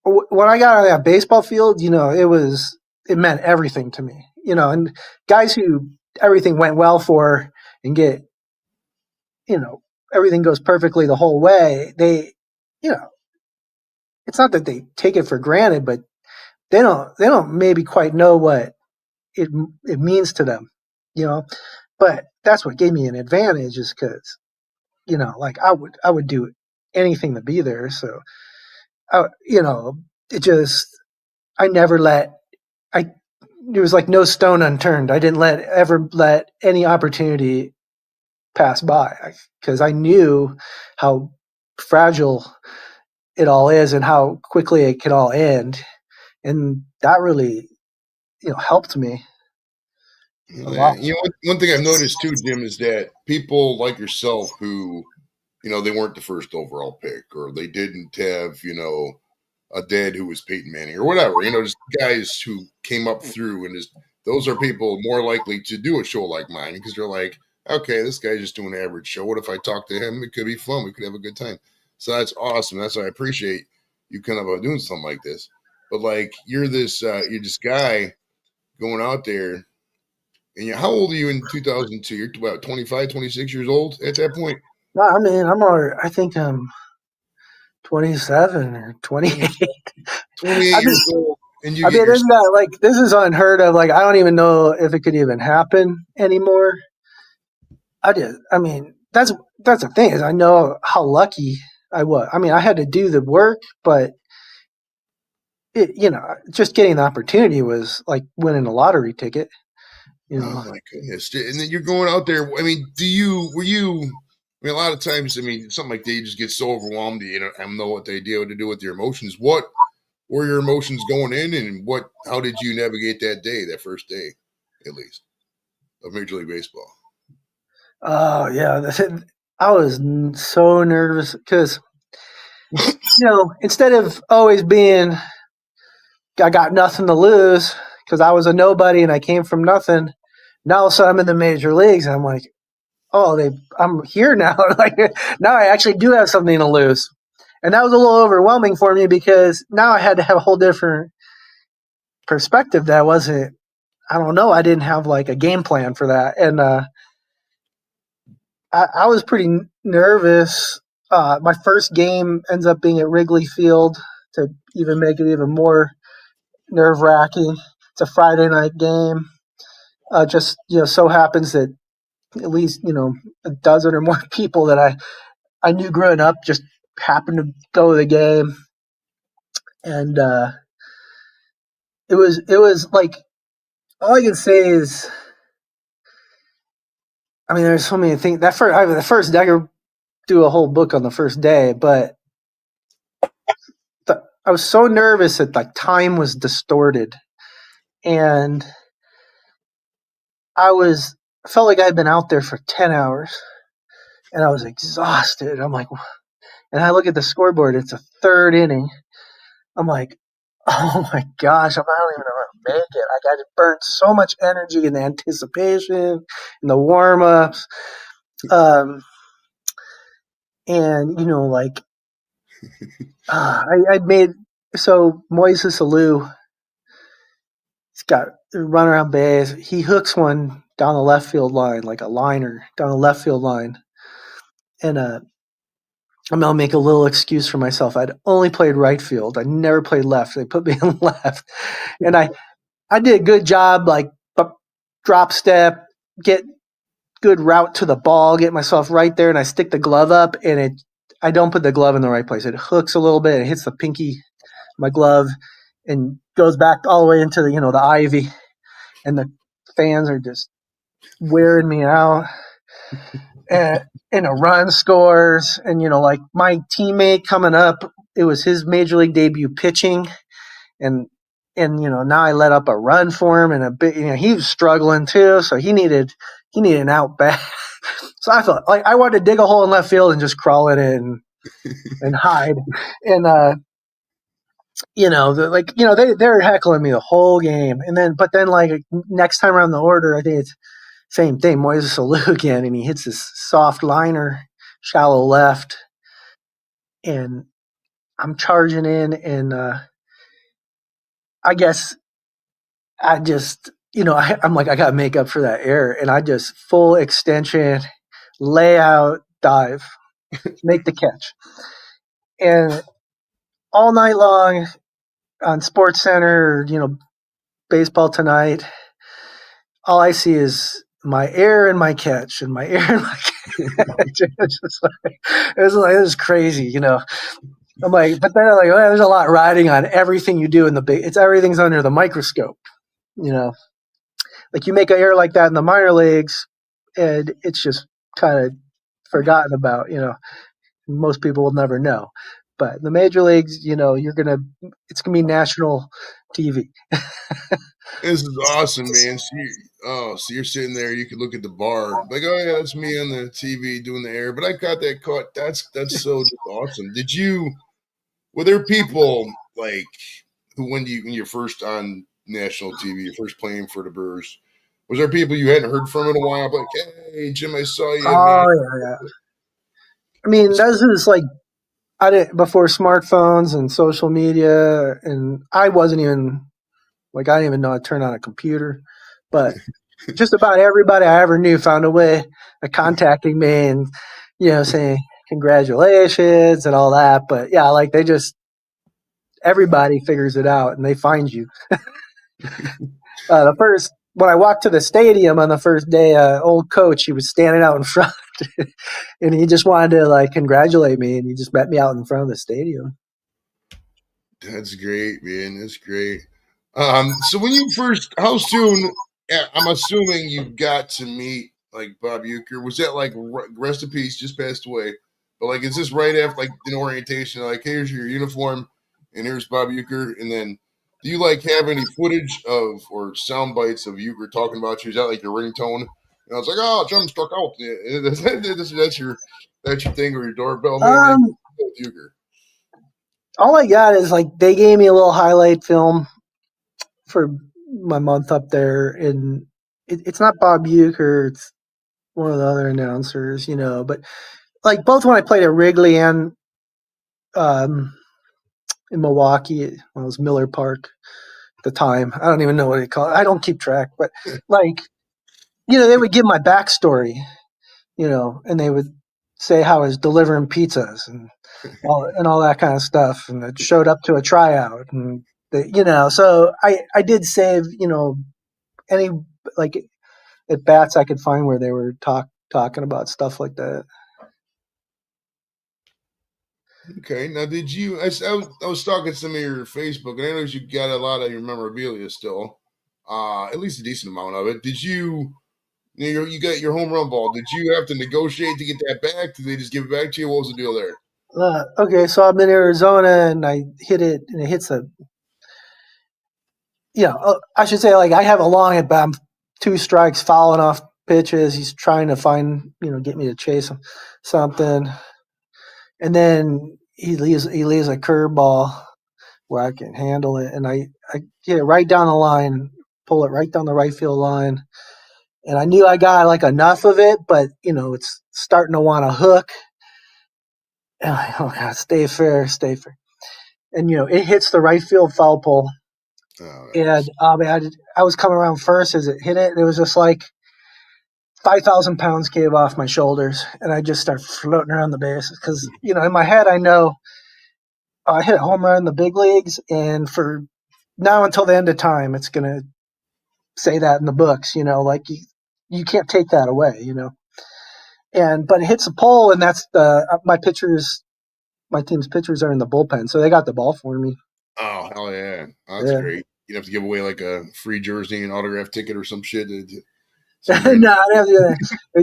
when I got on that baseball field, it meant everything to me, and guys who everything went well for and get, everything goes perfectly the whole way. You know, it's not that they take it for granted, but they don't maybe quite know what it means to them, you know. But that's what gave me an advantage is because like I would do anything to be there. So it just I never let I there was like no stone unturned. I didn't ever let any opportunity pass by because I knew how fragile it all is and how quickly it can all end, and that really helped me a lot. One thing I've noticed too, Jim, is that people like yourself who, they weren't the first overall pick or they didn't have, a dad who was Peyton Manning or whatever, just guys who came up through and those are people more likely to do a show like mine because they're like, okay, this guy's just doing an average show. What if I talk to him? It could be fun. We could have a good time. So that's awesome. That's why I appreciate you kind of doing something like this. But like you're this guy going out there, and how old are you in 2002? You're about 25, 26 years old at that point. No, I mean, I think I'm 27 or 28. 27, 28 I mean, years old, and you I get mean, your this guy, like, this is unheard of. Like, I don't even know if it could even happen anymore. I mean, that's the thing is I know how lucky I was. I mean, I had to do the work, but just getting the opportunity was like winning a lottery ticket. You oh know, my goodness! And then you're going out there. I mean, were you? I mean, a lot of times, I mean, something like that, you just get so overwhelmed, you don't have know what the idea what to do with your emotions. What were your emotions going in, and how did you navigate that day, that first day, at least, of Major League Baseball? oh yeah, I was so nervous because instead of always being I got nothing to lose because I was a nobody and I came from nothing. Now all of a sudden I'm in the major leagues and I'm like, oh, I'm here now. Like now I actually do have something to lose. And that was a little overwhelming for me because now I had to have a whole different perspective that wasn't I don't know, I didn't have like a game plan for that. And I was pretty nervous. My first game ends up being at Wrigley Field to even make it even more nerve wracking. It's a Friday night game. Just so happens that at least a dozen or more people that I knew growing up just happened to go to the game, and it was like all I can say is I mean there's so many things that the first day I could do a whole book on the first day, but I was so nervous that like time was distorted, and I felt like I had been out there for 10 hours, and I was exhausted. I'm like, and I look at the scoreboard, it's a third inning. I'm like, oh my gosh, I'm not even gonna make it. Like I just burned so much energy in the anticipation, in the warm ups, and like I made so Moises Alou. He's got a run around base. He hooks one down the left field line, like a liner down the left field line, and I'm gonna make a little excuse for myself. I'd only played right field. I never played left. They put me in left, and I did a good job, like drop step, get good route to the ball, get myself right there, and I stick the glove up, and I don't put the glove in the right place. It hooks a little bit, it hits the pinky, my glove, and goes back all the way into the ivy, and the fans are just wearing me out. And a run scores, and like my teammate coming up, it was his major league debut pitching, and now I let up a run for him, and a bit he was struggling too, so he needed an out back. So I thought like I wanted to dig a hole in left field and just crawl it in and hide, and they're heckling me the whole game, and then like next time around the order, I think it's same thing. Moises Alou again, and he hits this soft liner, shallow left, and I'm charging in, and I guess I just, I'm like, I got to make up for that error. And I just full extension, layout, dive, make the catch. And all night long on Sports Center, Baseball Tonight, all I see is my air and my catch and my air and my catch. It was crazy. I'm like, but then I'm like, well, there's a lot riding on everything you do in the big. Everything's under the microscope. Like you make an error like that in the minor leagues, and it's just kind of forgotten about. Most people will never know. But the major leagues, it's gonna be national TV. This is awesome, man. So you're sitting there, you could look at the bar, like, oh yeah, that's me on the TV doing the air. But I got that caught. That's so awesome. Were there people like who when you're first on national TV, you're first playing for the Brewers? Was there people you hadn't heard from in a while? Like, hey, Jim, I saw you, man. Oh yeah. I mean, this is like I didn't before smartphones and social media, and I wasn't even like I didn't even know how to turn on a computer, but just about everybody I ever knew found a way of contacting me and saying congratulations and all that. But yeah, like they just everybody figures it out and they find you. The first when I walked to the stadium on the first day, old coach, he was standing out in front, and he just wanted to like congratulate me, and he just met me out in front of the stadium. That's great, man. That's great. So when you first, how soon? I'm assuming you got to meet like Bob Euchre. Was that like rest in peace? Just passed away. But like, is this right after like an orientation? Like, here's your uniform, and here's Bob Euchre, and then do you like have any footage of or sound bites of Euchre talking about you? Is that like your ringtone? And I was like, oh, Jim struck out. Yeah, that's your thing or your doorbell, maybe. Euchre. All I got is like they gave me a little highlight film for my month up there, and it's not Bob Euchre, it's one of the other announcers, but like both when I played at Wrigley and in Milwaukee when it was Miller Park at the time. I don't even know what they call it. I don't keep track, but like, they would give my backstory, and they would say how I was delivering pizzas and all that kind of stuff, and it showed up to a tryout, and so I did save, any like at bats I could find where they were talking about stuff like that. Okay. Now, did you? I was stalking some of your Facebook, and I noticed you got a lot of your memorabilia still, at least a decent amount of it. Did you? You got your home run ball. Did you have to negotiate to get that back? Did they just give it back to you? What was the deal there? Okay, so I'm in Arizona and I hit it, and it hits I should say like I have a long at bat, 2 strikes, fouling off pitches. He's trying to find, get me to chase him something, and then he leaves a curveball where I can handle it, and I get it right down the line, pull it right down the right field line, and I knew I got like enough of it, but it's starting to want to hook. And I'm like, oh God, stay fair, and it hits the right field foul pole. Oh, And nice. I was coming around first as it hit it, and it was just like 5,000 pounds came off my shoulders, and I just started floating around the bases because in my head I know I hit a home run in the big leagues, and for now until the end of time, it's gonna say that in the books. Like you can't take that away. And but it hits the pole, and that's my team's pitchers are in the bullpen, so they got the ball for me. Oh, hell yeah. Oh, that's Yeah. great. You'd have to give away like a free jersey and autograph ticket or some shit. Some random. No,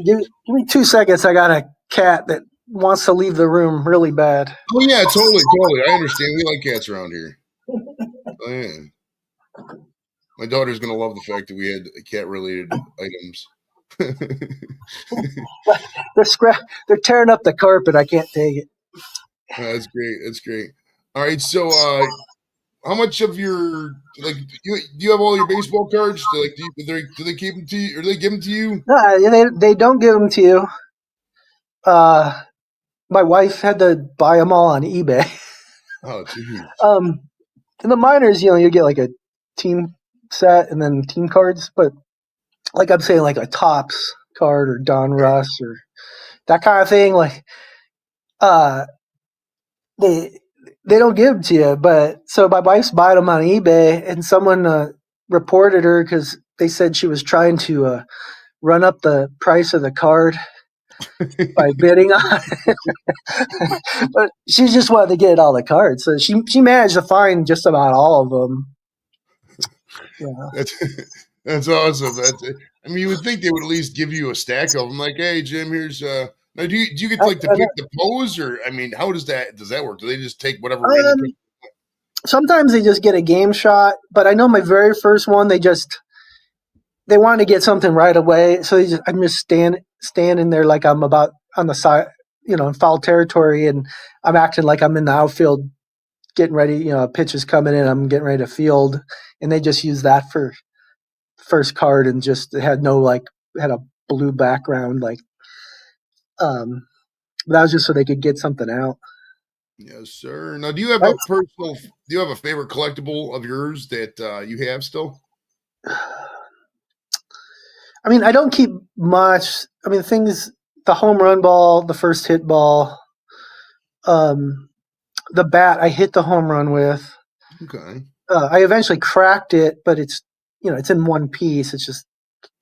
give me 2 seconds. I got a cat that wants to leave the room really bad. Oh yeah, totally, totally. I understand. We like cats around here. Oh yeah. My daughter's gonna love the fact that we had cat-related items. They're tearing up the carpet. I can't take it. That's great. That's great. All right. So, how much of your like do you have all your baseball cards? Do they keep them to you, or do they give them to you? No, they don't give them to you. Uh, my wife had to buy them all on eBay. Oh, geez. In the minors, you get like a team set and then team cards, but like I'm saying, like a Topps card or Don Russ or that kind of thing, like uh, they they don't give them to you. But so my wife's buying them on eBay, and someone reported her because they said she was trying to run up the price of the card by bidding on it. But she just wanted to get all the cards, so she managed to find just about all of them. Yeah. That's that's awesome. I mean, you would think they would at least give you a stack of them. Like, hey, Jim, here's Now, do you get like to pick the pose, or I mean, how does that work? Do they just take whatever random? Sometimes they just get a game shot, but I know my very first one they wanted to get something right away, so I'm just standing there like I'm about on the side, in foul territory, and I'm acting like I'm in the outfield, getting ready. A pitch is coming in, I'm getting ready to field, and they just use that for first card and just had no had a blue background that was just so they could get something out. Yes, sir. Now, do you have But, a personal? Do you have a favorite collectible of yours that you have still? I mean, I don't keep much. I mean, the home run ball, the first hit ball, um, the bat I hit the home run with. Okay. I eventually cracked it, but it's in one piece. It's just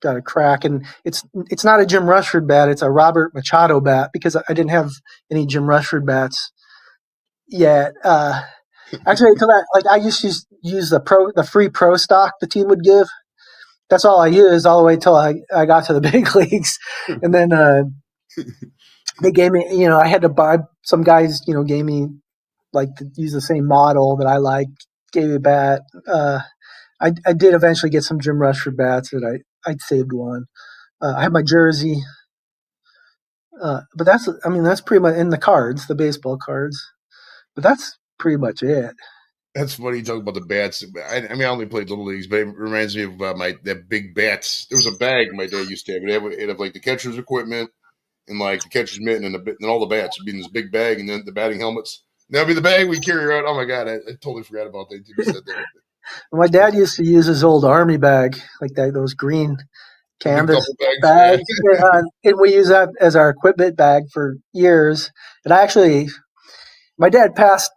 got a crack, and it's not a Jim Rushford bat. It's a Robert Machado bat because I didn't have any Jim Rushford bats yet. Actually, until that, I used to use the free pro stock the team would give. That's all I used all the way till I got to the big leagues, and then they gave me. I had to buy some guys. Gave me to use the same model that I like. Gave me a bat. I did eventually get some Jim Rushford bats that I saved one. I have my jersey, but that's pretty much in the cards, the baseball cards. But that's pretty much it. That's funny you talk about the bats. I mean, I only played little leagues, but it reminds me of that big bats. There was a bag my dad used to have. It'd have the catcher's equipment and the catcher's mitten and all the bats would be in this big bag, and then the batting helmets. And that'd be the bag we carry around. Oh my god, I totally forgot about that. You said that. My dad used to use his old army bag, those green The big canvas duffel bags. Yeah. bags, and we use that as our equipment bag for years. And my dad passed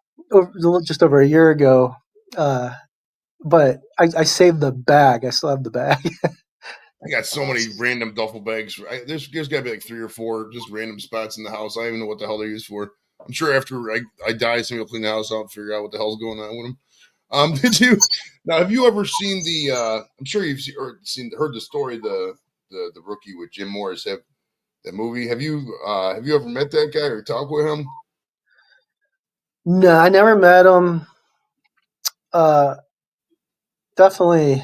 just over a year ago, but I saved the bag. I still have the bag. I got so many random duffel bags. There's got to be 3 or 4 just random spots in the house. I don't even know what the hell they're used for. I'm sure after I die, somebody will clean the house out and figure out what the hell's going on with them. Have you ever seen I'm sure you've heard the story, the rookie with Jim Morris, that movie. Have you ever met that guy or talked with him? No, I never met him. Definitely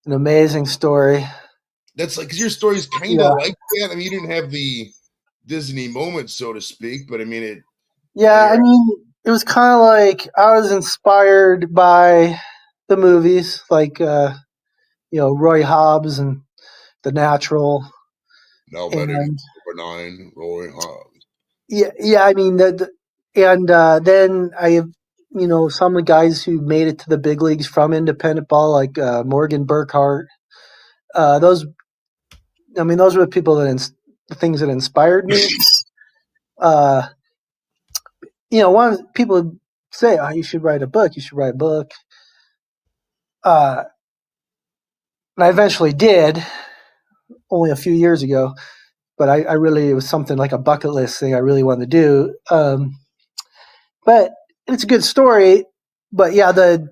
an amazing story. That's because your story's kind of Yeah. like that. I mean, you didn't have the Disney moment, so to speak, but I mean it. Yeah, I mean, it was kind of I was inspired by the movies, Roy Hobbs and The Natural, Now betting and number 9, Roy Hobbs. yeah. I mean, and then I have some of the guys who made it to the big leagues from independent ball, like Morgan Burkhart. Those, I mean, those were the people the things that inspired me. Uh, people would say, "Oh, you should write a book. You should write a book." Uh, and I eventually did, only a few years ago. But I really, it was something like a bucket list thing I really wanted to do. But it's a good story. But yeah, the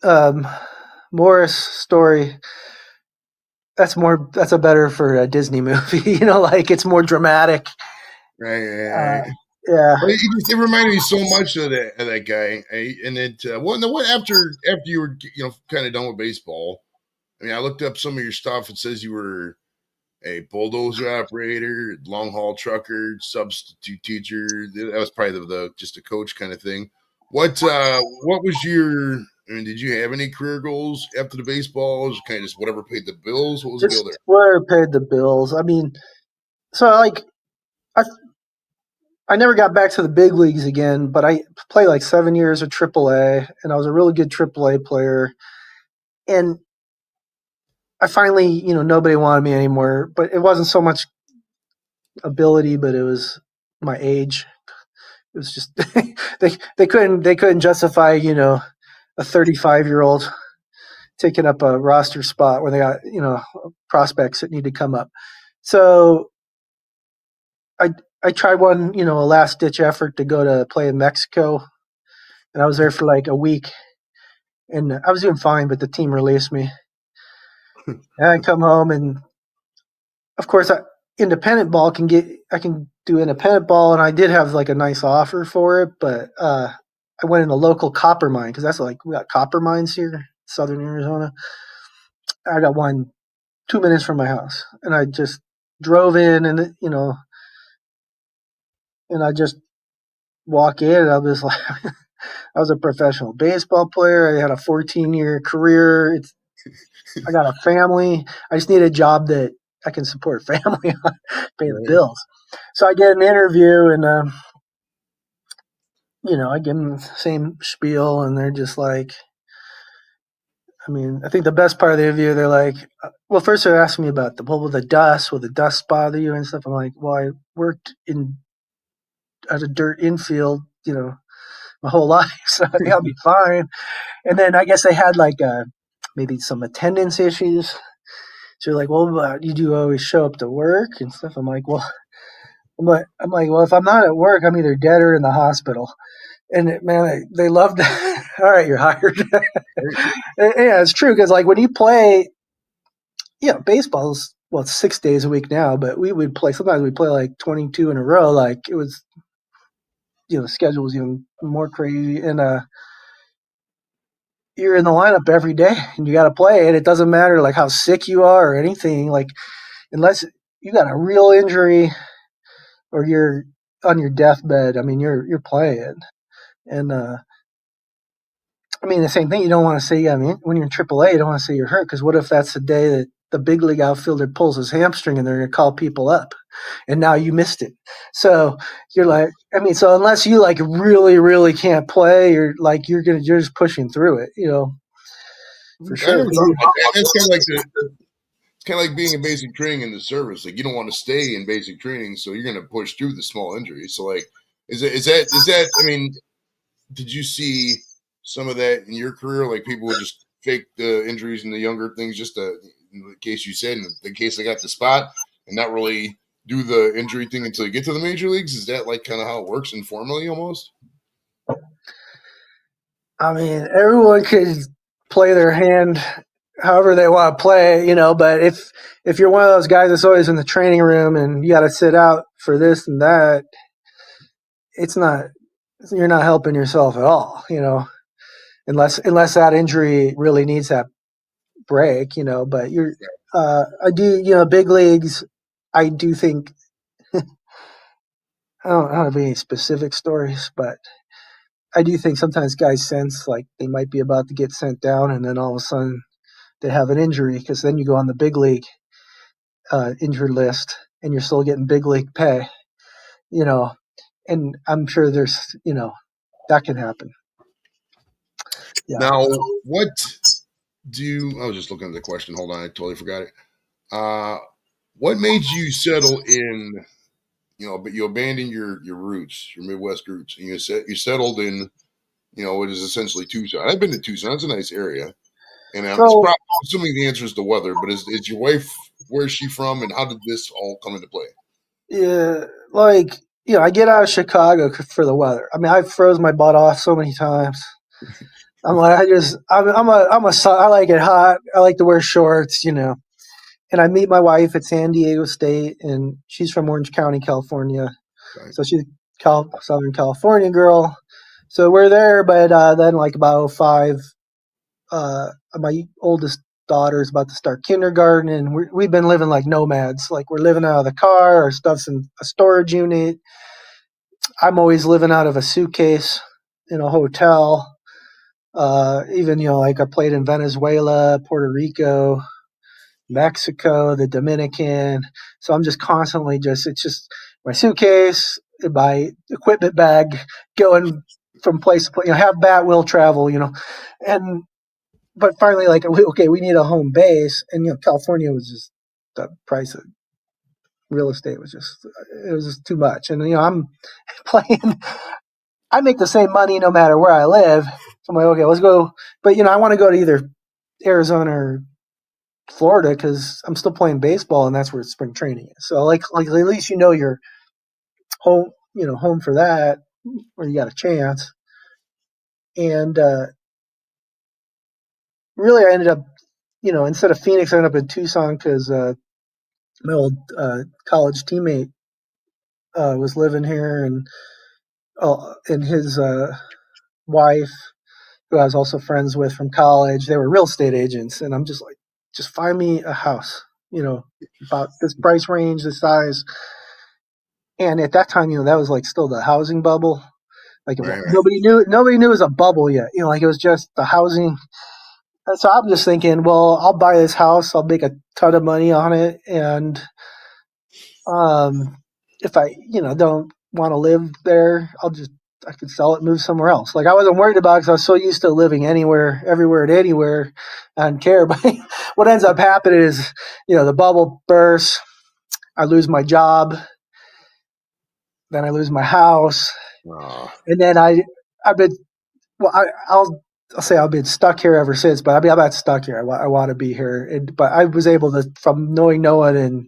um, Morris story, that's a better for a Disney movie. It's more dramatic. Right. Yeah. Well, it reminded me so much of that guy. And what after you were kind of done with baseball. I mean, I looked up some of your stuff. It says you were a bulldozer operator, long haul trucker, substitute teacher. That was probably just a coach kind of thing. What was your? I mean, did you have any career goals after the baseball? Was it kind of just whatever paid the bills? What was the deal there? Just where it paid the bills. I mean, so I I never got back to the big leagues again, but I played 7 years of AAA, and I was a really good AAA player. And I finally, nobody wanted me anymore. But it wasn't so much ability, but it was my age. It was just they couldn't justify a 35-year-old taking up a roster spot when they got prospects that need to come up. So I tried one a last ditch effort to go to play in Mexico, and I was there for a week, and I was doing fine, but the team released me. And I come home, and of course, independent ball I can do independent ball, and I did have a nice offer for it, but I went in a local copper mine because that's we got copper mines here, southern Arizona. I got one 2 minutes from my house, and I just drove in, and and I just walk in, and I was I was a professional baseball player. I had a 14-year career. I got a family. I just need a job that I can support family, pay the Right. bills. So I get an interview, and I give them the same spiel, and they're just like, I mean, I think the best part of the interview, they're like, well, first they're asking me about will the dust, will the dust bother you and stuff. I'm like, well, I worked at a dirt infield, my whole life, so I think I'll be fine. And then I guess they had like maybe some attendance issues. So you're like, well, you do always show up to work and stuff. I'm like, well, well, if I'm not at work, I'm either dead or in the hospital. And man, they loved that. All right, you're hired. Yeah, it's true because like when you play, baseball's it's 6 days a week now, but we would play. Sometimes we play like 22 in a row. Like it was, the schedule was even more crazy, and you're in the lineup every day, and you got to play. And it doesn't matter like how sick you are or anything. Like unless you got a real injury or you're on your deathbed, I mean, you're playing. And I mean, the same thing. You don't want to say. I mean, when you're in AAA, you don't want to say you're hurt because what if that's the day that the big league outfielder pulls his hamstring and they're going to call people up, and now you missed it. So you're like, I mean, so unless you like really, really can't play, you're just pushing through it, for I sure. never thought about that. That's kind of like it's kind of like being in basic training in the service. Like you don't want to stay in basic training, so you're going to push through the small injuries. So like, is that? I mean, did you see some of that in your career? Like people would just fake the injuries and the younger things just in the case you said, in case they got the spot, and not really do the injury thing until you get to the major leagues. Is that like kind of how it works informally almost? I mean, everyone could play their hand however they want to play, but if you're one of those guys that's always in the training room and you got to sit out for this and that, it's not you're not helping yourself at all, unless that injury really needs that break, but I do, big leagues, I do think I don't have any specific stories, but I do think sometimes guys sense like they might be about to get sent down, and then all of a sudden they have an injury because then you go on the big league injured list and you're still getting big league pay, you know, and I'm sure there's, that can happen. Yeah. Now, what do you? I was just looking at the question. Hold on, I totally forgot it. Uh, what made you settle in? But you abandoned your roots, your Midwest roots, and you settled in. It is essentially Tucson. I've been to Tucson. It's a nice area, and it's So, probably I'm assuming the answer is the weather. But is your wife? Where's she from, and how did this all come into play? yeah, like, I get out of Chicago for the weather. I mean, I froze my butt off so many times. I'm like, I like it hot. I like to wear shorts, and I meet my wife at San Diego State, and she's from Orange County, California. Right. So she's Southern California girl. So we're there, but then like about 05, my oldest daughter is about to start kindergarten, and we've been living like nomads. Like we're living out of the car, our stuff's in a storage unit. I'm always living out of a suitcase in a hotel. Even like I played in Venezuela, Puerto Rico, Mexico, the Dominican. So I'm just constantly it's just my suitcase, my equipment bag, going from place to place. Have bat will travel, and but finally, like, okay, we need a home base, and California was just the price of real estate was just too much, and I'm playing. I make the same money no matter where I live. So I'm like, okay, let's go. But I want to go to either Arizona or Florida because I'm still playing baseball, and that's where spring training is. So like at least you're home, home for that, or you got a chance. And really, I ended up, instead of Phoenix, I ended up in Tucson because my old college teammate was living here, and his wife, who I was also friends with from college, they were real estate agents, and I'm just like, just find me a house, about this price range, this size. And at that time, that was like still the housing bubble. Like Right. nobody knew it was a bubble yet. Like it was just the housing. So I'm just thinking, well, I'll buy this house, I'll make a ton of money on it, and if I, don't want to live there, I could sell it, and move somewhere else. Like I wasn't worried about it because I was so used to living anywhere, everywhere, and anywhere. I didn't care. But what ends up happening is, the bubble bursts. I lose my job, then I lose my house, Oh, and then I've been, well, I'll say I've been stuck here ever since. But I mean, I'm not stuck here. I want to be here, but I was able to, from knowing no one and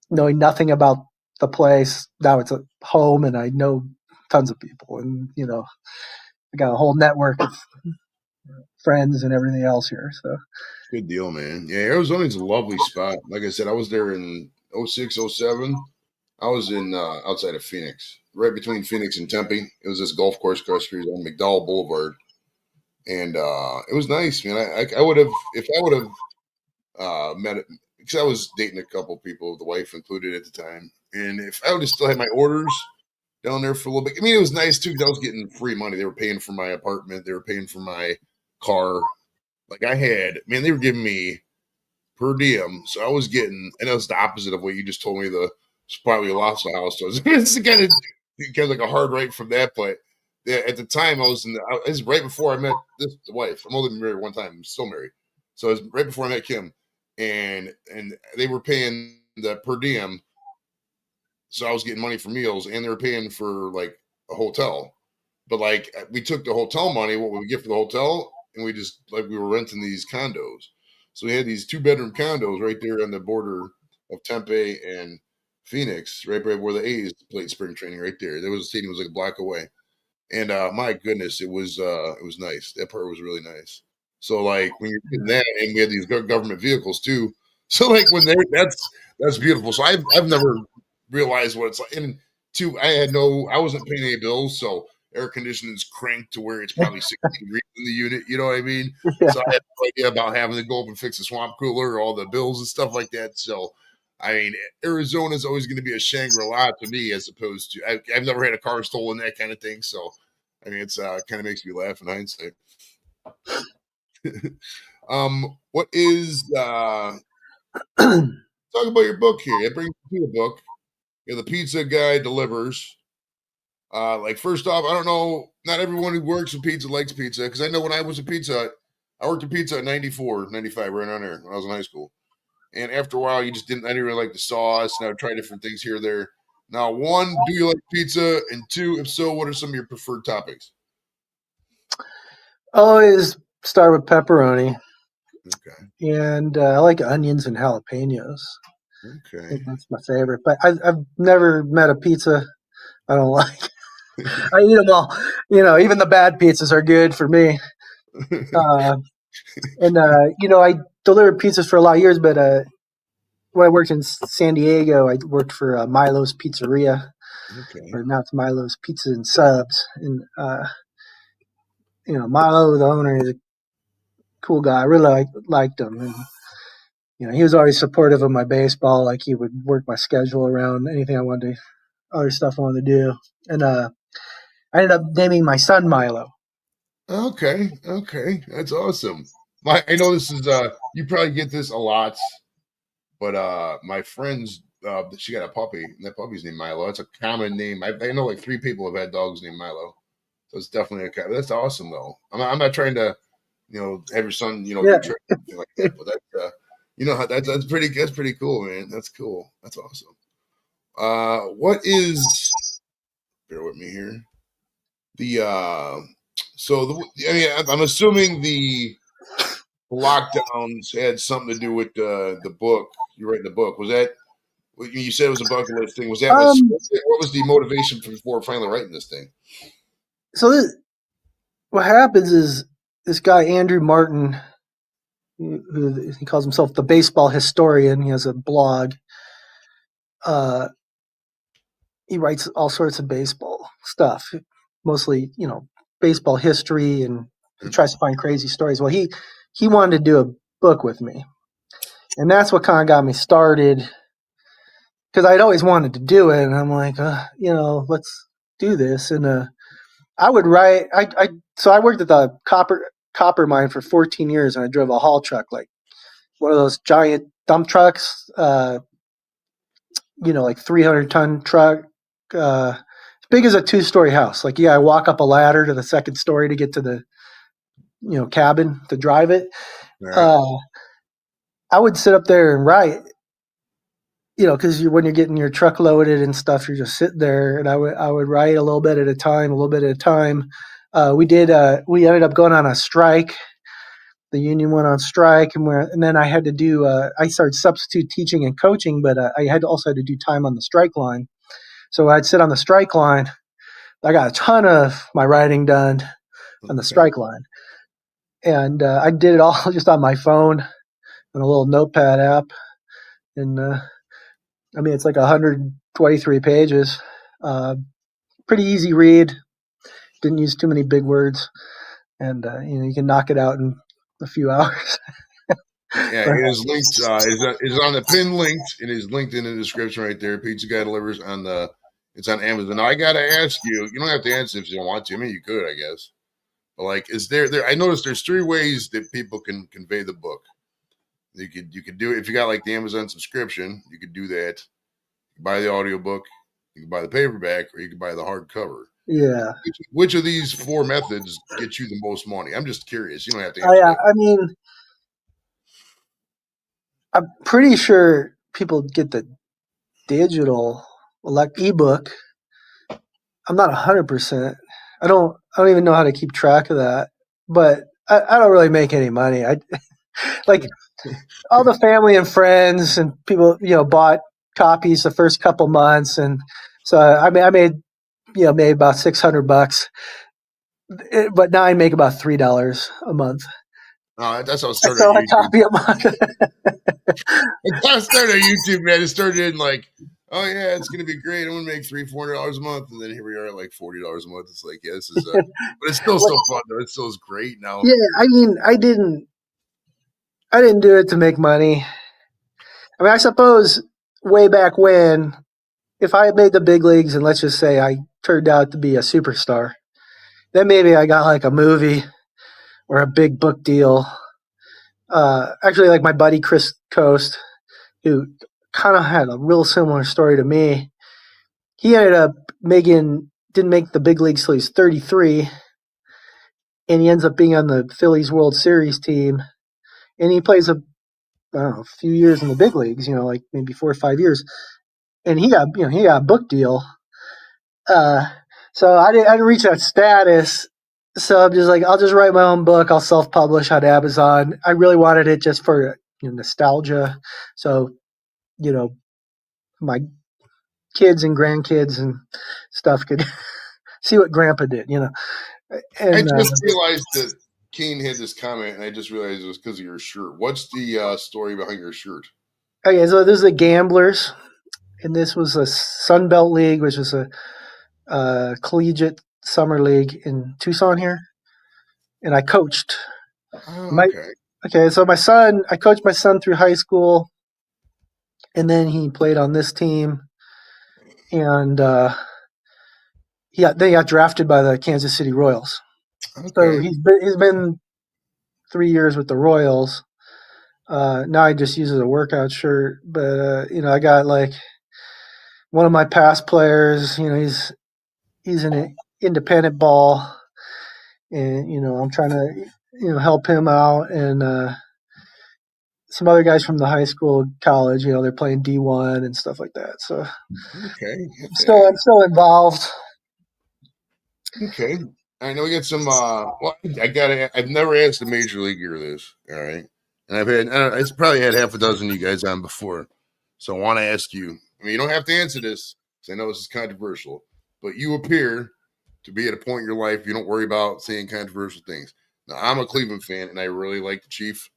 knowing nothing about the place. Now it's a home, and I know tons of people, and I got a whole network of friends and everything else here. So good deal, man. Yeah, Arizona's a lovely spot. Like I said, I was there in '06, '07. I was in outside of Phoenix, right between Phoenix and Tempe. It was this golf course across the street on McDowell Boulevard, and it was nice, man. I would have, if I would have met it, because I was dating a couple people, the wife included at the time, and if I would have still had my orders down there for a little bit, I mean, it was nice too because I was getting free money. They were paying for my apartment, they were paying for my car. Like I had, man, they were giving me per diem. So I was getting, and that was the opposite of what you just told me. The spot we lost the house was. It's kind of like a hard right from that. But yeah, at the time, I was it was right before I met the wife. I'm only been married one time. I'm still married. So it was right before I met Kim, and they were paying the per diem. So I was getting money for meals, and they were paying for like a hotel. But like we took the hotel money, what we would get for the hotel, and we just like we were renting these condos. So we had these 2-bedroom condos right there on the border of Tempe and Phoenix, right where the A's played spring training, right there. There was a stadium was like a block away. And my goodness, it was nice. That part was really nice. So like when you're getting that, and we had these government vehicles too. So like when they that's beautiful. So I've never realized what it's like. And two, I wasn't paying any bills, so air conditioning's cranked to where it's probably 60 degrees in the unit. You know what I mean? yeah, So I had no idea about having to go up and fix a swamp cooler or all the bills and stuff like that. So I mean, Arizona is always going to be a Shangri-La to me, as opposed to I've never had a car stolen, that kind of thing. So I mean, it's kind of makes me laugh in hindsight. What is talk about your book here? That brings me to the book. You're the pizza guy delivers. Like first off, I don't know. Not everyone who works with pizza likes pizza because I know when I was a pizza Hut, I worked at Pizza at 94, 95, right on there when I was in high school. And after a while, you just didn't. I didn't really like the sauce, and I would try different things here or there. Now, one, do you like pizza? And two, if so, what are some of your preferred toppings? always start with pepperoni, Okay. and I like onions and jalapenos. I think Okay. that's my favorite. But I've never met a pizza I don't like. I eat them all. Even the bad pizzas are good for me. Uh, and I delivered pizzas for a lot of years, but when I worked in San Diego, I worked for Milo's Pizzeria, Okay. or now it's Milo's Pizza and Subs. And Milo, the owner, is a cool guy. I really liked him, and he was always supportive of my baseball. Like he would work my schedule around anything I wanted to, other stuff I wanted to do. And I ended up naming my son Milo. Okay. Okay. That's awesome. I know this is you probably get this a lot, but my friend's she got a puppy, and that puppy's named Milo. That's a common name. I know like 3 people have had dogs named Milo. So it's definitely that's awesome though. I'm not trying to, have your son, Yeah. be tricked or anything like that, but that that's pretty cool, man. That's cool. That's awesome. What is bear with me here. The so I mean I'm assuming the lockdowns had something to do with the book. You writing the book. Was that when you said it was a bucket list thing? Was that Um. what was the motivation for finally writing this thing? So what happens is this guy Andrew Martin, who he calls himself the baseball historian. He has a blog. Uh, he writes all sorts of baseball stuff, mostly baseball history, and he tries to find crazy stories. Well, he wanted to do a book with me, and that's what kind of got me started because I'd always wanted to do it, and I'm like, let's do this. And I would write. So I worked at the copper. copper mine for 14 years, and I drove a haul truck, like one of those giant dump trucks, like 300-ton truck, as big as a 2-story house. Like, I walk up a ladder to the second story to get to the, cabin to drive it. Right. I would sit up there and write, because when you're getting your truck loaded and stuff, you're just sitting there, and I would write a little bit at a time. We ended up going on a strike. The union went on strike, and then I had to do. I started substitute teaching and coaching, but I also had to do time on the strike line. So I'd sit on the strike line. I got a ton of my writing done on the strike line, and I did it all just on my phone on a little notepad app. And it's like 123 pages. Pretty easy read. Didn't use too many big words, and you can knock it out in a few hours. Yeah, it is linked. Is on the pin linked. It is linked in the description right there. Pizza Guy delivers on the. It's on Amazon. Now I gotta ask you. You don't have to answer if you don't want to. I mean, you could, I guess. But like, is there? I noticed there's 3 ways that people can convey the book. You could do it if you got like the Amazon subscription. You could do that. You can buy the audiobook. You can buy the paperback, or you can buy the hardcover. Yeah. Which of these 4 methods get you the most money? I'm just curious. You don't have to Oh answer. yeah, I'm pretty sure people get the digital ebook. I'm not 100%. I don't even know how to keep track of that, but I don't really make any money. I like all the family and friends and people, bought copies the first couple months, and so I made about $600, but now I make about $3 a month. That's how it I started sell on a YouTube. copy a month. I started on YouTube, man. It started in like, oh yeah, it's gonna be great. I'm gonna make $300-$400 a month, and then here we are at like $40 a month. It's like, yeah, this is but it's still so fun though. It still is great now. Yeah, I didn't do it to make money. I suppose way back when, if I had made the big leagues and let's just say I turned out to be a superstar, then maybe I got like a movie or a big book deal. Actually, like my buddy Chris Coast, who kind of had a real similar story to me, he ended up didn't make the big leagues till he's 33, and he ends up being on the Phillies World Series team, and he plays a few years in the big leagues, like maybe 4 or 5 years, and he got a book deal. So I didn't reach that status. So I'm just like, I'll just write my own book. I'll self-publish on Amazon. I really wanted it just for nostalgia. So, my kids and grandkids and stuff could see what Grandpa did, And I just realized that Kane had this comment, and I just realized it was because of your shirt. What's the story behind your shirt? Okay, so this is the Gamblers, and this was a Sun Belt League, which is a collegiate summer league in Tucson here, and I coached. Oh, okay. Okay, so I coached my son through high school, and then he played on this team, and then he got drafted by the Kansas City Royals. Okay. So he's been 3 years with the Royals. Now I just use it as a workout shirt, but I got like one of my past players. He's an independent ball, and I'm trying to help him out, and some other guys from the high school, college. They're playing D1 and stuff like that. So okay, I'm still involved. Okay. I know we got some. Well, I've never asked a major leaguer this. All right, and I've probably had half a dozen of you guys on before, so I want to ask you. I mean, you don't have to answer this because I know this is controversial, but you appear to be at a point in your life you don't worry about saying controversial things. Now, I'm a Cleveland fan, and I really like the Chiefs,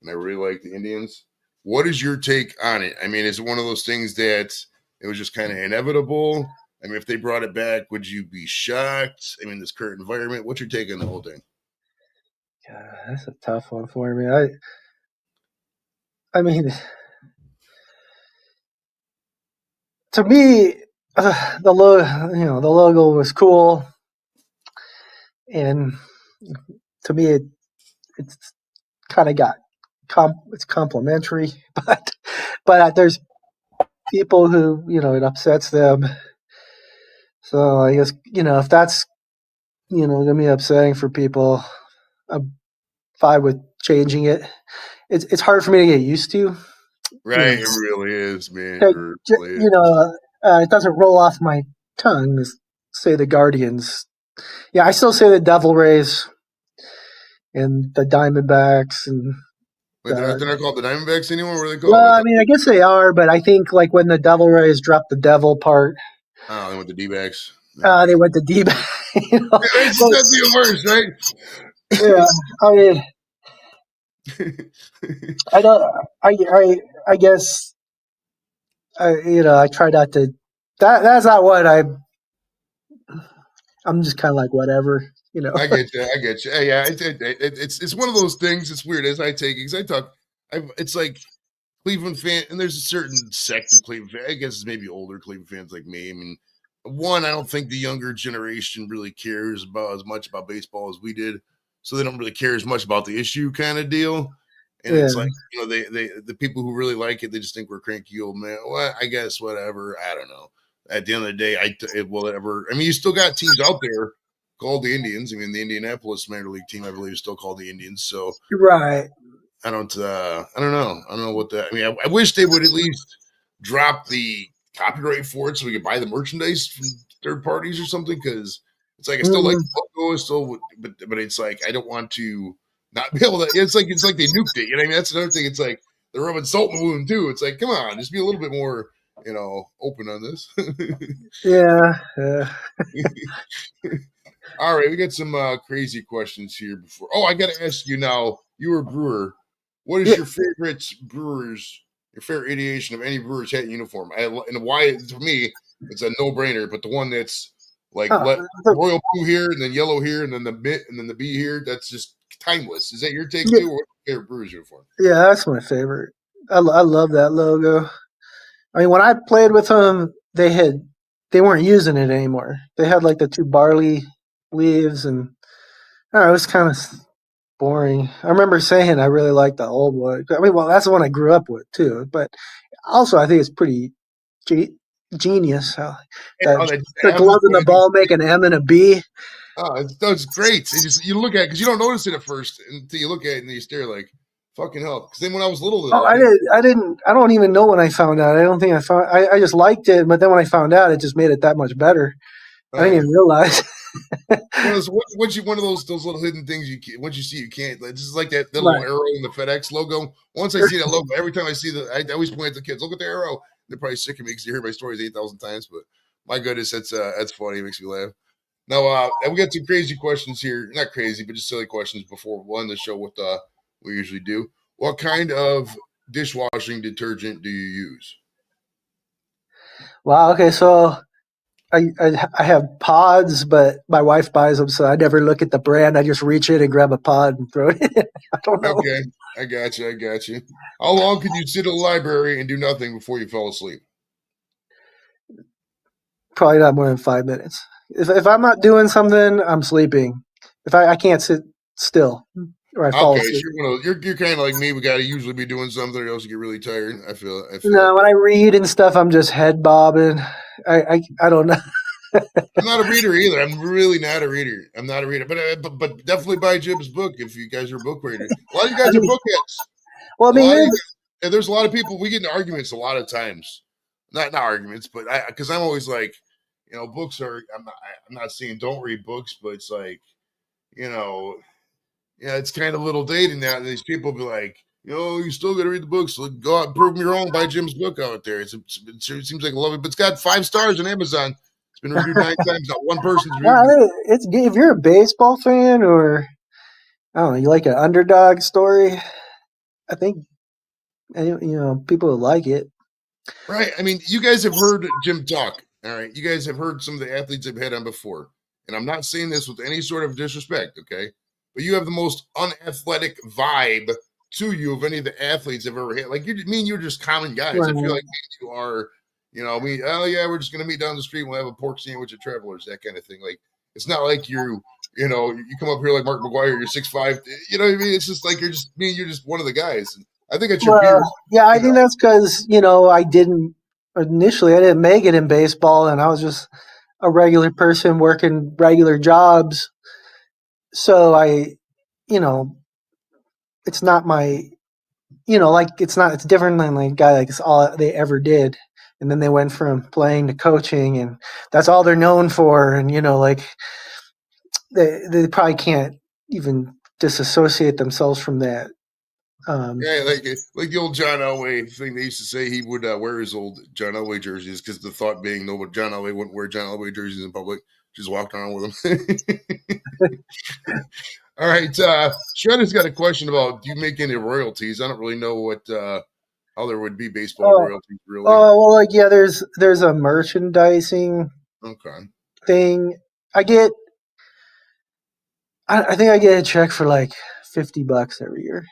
and I really like the Indians. What is your take on it? I mean, is it one of those things that it was just kind of inevitable? I mean, if they brought it back, would you be shocked? I mean, this current environment, what's your take on the whole thing? God, that's a tough one for me. I mean, to me, the logo was cool, and to me, it's kind of got it's complimentary, but there's people who it upsets them. So I guess if that's gonna be upsetting for people, I'm fine with changing it. It's hard for me to get used to. You know, Right, it really is, man. It Take- really is. it doesn't roll off my tongue to say the Guardians. Yeah, I still say the Devil Rays and the Diamondbacks and Wait, the. they're not called the Diamondbacks anymore? What are they called? Well, I I thought. mean, I guess they are, but I think like when the Devil Rays dropped the devil part, Oh, they went the D-backs. Okay. they went to D. Yeah, it's just But, that's even worse, yeah, I mean, right? I don't. I guess I try not to. That's not what I'm just kind of like whatever. I get you. I get you. Yeah, it's one of those things. It's weird as I take it because I talk. It's like Cleveland fan, and there's a certain sect of Cleveland fan. I guess it's maybe older Cleveland fans like me. I mean, one, I don't think the younger generation really cares about as much about baseball as we did, so they don't really care as much about the issue kind of deal. And Yeah, it's like they the people who really like it, they just think we're cranky old man. Well, I guess whatever. I don't know. At the end of the day, it will ever. I mean, you still got teams out there called the Indians. I mean, the Indianapolis minor league team, I believe, is still called the Indians. So right. I don't know. I don't know what that. I mean, I wish they would at least drop the copyright for it so we could buy the merchandise from third parties or something. Because it's like I still like Mhm. the logo, but it's like I don't want to not be able to. It's like they nuked it. You know what I mean? That's another thing. It's like they're rubbing salt in the wound too. It's like, come on, just be a little bit more, open on this. Yeah. All right, we got some crazy questions here before. Oh, I got to ask you now. You were a brewer. What is Yeah. your favorite Brewers? Your favorite ideation of any Brewers hat uniform? And why? For me, it's a no-brainer. But the one that's like Oh, let royal blue here, and then yellow here, and then the mitt, and then the B here. That's just timeless. Is that your take yeah, too? Or what's your favorite Brewers uniform? yeah, that's my favorite. I love that logo. I mean, when I played with them, they weren't using it anymore. They had like the two barley leaves, and I don't know, it was kind of boring. I remember saying I really liked the old one. I mean, well, that's the one I grew up with too. But also, I think it's pretty ge- genius how that Oh, they the have this glove and the one. ball make an M and a B. Oh, it's great. You look at it because you don't notice it at first until you look at it and you stare like, fucking hell. Because then when I was little Oh, though, I didn't. I don't even know when I found out. I don't think I found. I just liked it, but then when I found out, it just made it that much better. I Oh didn't yeah. even realize. One of those little hidden things you can't, once you see you can't. Like, this is like that little Right. arrow in the FedEx logo. Once I see that logo, every time I see I always point at the kids. Look at the arrow. They're probably sick of me because you heard my stories 8,000 times. But my goodness, that's funny. It makes me laugh. Now we got some crazy questions here. Not crazy, but just silly questions before we'll end the show. What we usually do. What kind of dishwashing detergent do you use? Wow. Okay. So I have pods, but my wife buys them, so I never look at the brand. I just reach in and grab a pod and throw it in. I don't know. Okay, I got you. I got you. How long could you sit at the library and do nothing before you fell asleep? Probably not more than 5 minutes. If I'm not doing something, I'm sleeping. If I can't sit still or I fall Okay, so asleep. you're kind of like me. We got to usually be doing something, or else you get really tired. I feel it. I feel it. No, when I read and stuff, I'm just head bobbing. I don't know. I'm not a reader either. I'm really not a reader. I'm not a reader, but definitely buy Jim's book if you guys are book readers. A lot of you I guys are mean, bookheads. well, I A mean, lot of you, and there's a lot of people. We get in arguments a lot of times. Not arguments, but because I'm always like, books are. I'm not saying don't read books, but it's like, you know, yeah, it's kind of a little dated now. These people be like, you still got to read the books. So go out and prove me wrong. Buy Jim's book out there. It seems like a love it, but it's got 5 stars on Amazon. It's been reviewed 9 times. Not one person's reviewed it. it's if you're a baseball fan or I don't know, you like an underdog story. I think people will like it. Right. I mean, you guys have heard Jim talk. All right. You guys have heard some of the athletes I've had on before. And I'm not saying this with any sort of disrespect, okay? But you have the most unathletic vibe to you of any of the athletes I've ever had. Like you're just common guys. I feel Right. like you are, oh yeah, we're just gonna meet down the street and we'll have a pork sandwich at Travelers, that kind of thing. Like It's not like you come up here like Mark McGuire, you're 6'5", you know what I mean? It's just like you're just one of the guys. And I think that's your Well, beard, yeah, I you think know. that's because I didn't initially. I didn't make it in baseball, and I was just a regular person working regular jobs. So you know, it's not my, like it's not. It's different than like a guy like it's all they ever did, and then they went from playing to coaching, and that's all they're known for. And like they probably can't even disassociate themselves from that. Yeah, like the old John Elway thing. They used to say he would wear his old John Elway jerseys because the thought being, no, but John Elway wouldn't wear John Elway jerseys in public. Just walked around with them. All right, Shredder's got a question about, do you make any royalties? I don't really know what how there would be baseball Oh, royalties really. oh well, like yeah, there's a merchandising Okay, thing. I get, I think I get a check for like $50 every year.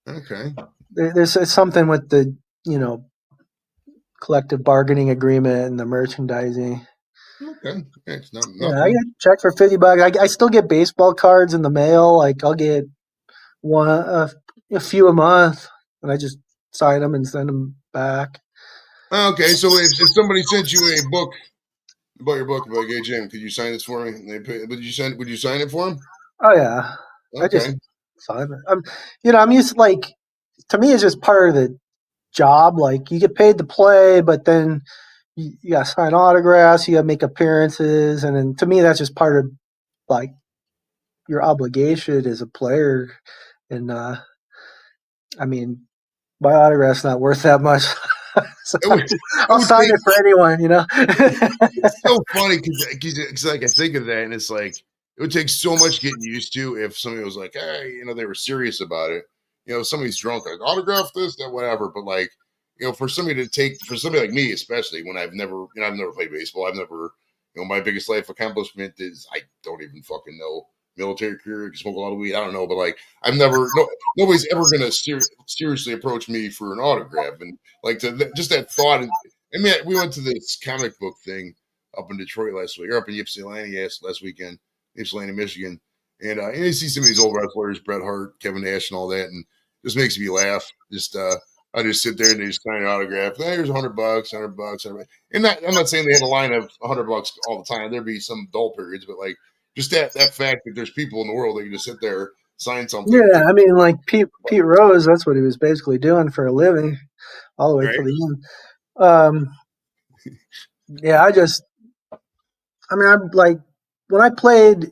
okay, There's something with the you know collective bargaining agreement and the merchandising. okay. Yeah, it's not Yeah, I get nothing. a check for $50. I still get baseball cards in the mail. Like I'll get one a few a month, and I just sign them and send them back. Okay, so if somebody sent you a book about your book, like, hey Jim, could you sign this for me? And they pay, would you sign it for them? Oh yeah, I just Okay. sign it. I'm used to, like, to me it's just part of the job. Like you get paid to play, but then you got to sign autographs, you got to make appearances, and then to me that's just part of like your obligation as a player. And I mean, my autograph's not worth that much, so It would, it I'll would sign take it for anyone. It's so funny because like I think of that and it's like it would take so much getting used to if somebody was like, hey, they were serious about it. If somebody's drunk, like autograph this, that, whatever. But like, for somebody like me, especially when I've never played baseball. I've never, my biggest life accomplishment is I don't even fucking know military career. Can smoke a lot of weed. I don't know, but like I've never, nobody's ever gonna seriously approach me for an autograph. And like just that thought. And I mean, we went to this comic book thing up in Detroit last week, or up in Ypsilanti, yes, last weekend, Ypsilanti, Michigan. And you see some of these old wrestlers, Bret Hart, Kevin Nash, and all that, and it just makes me laugh. I just sit there and they just sign an autograph. Hey, here's $100, $100, $100. And I'm not saying they had a line of $100 all the time. There'd be some dull periods, but like just that fact that there's people in the world that can just sit there, sign something, Yeah, I mean, like Pete Rose, that's what he was basically doing for a living, all the way right? till the end. Yeah, I mean, I'm like, when I played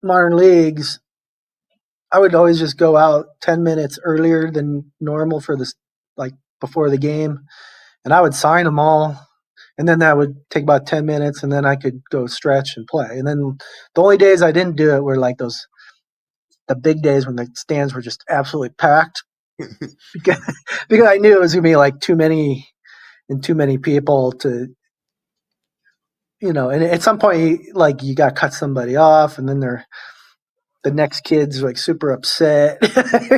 modern leagues, I would always just go out 10 minutes earlier than normal for this, like before the game, and I would sign them all. And then that would take about 10 minutes, and then I could go stretch and play. And then the only days I didn't do it were like the big days when the stands were just absolutely packed because, because I knew it was gonna be like too many people to, and at some point like you got to cut somebody off, and then the next kid's like super upset.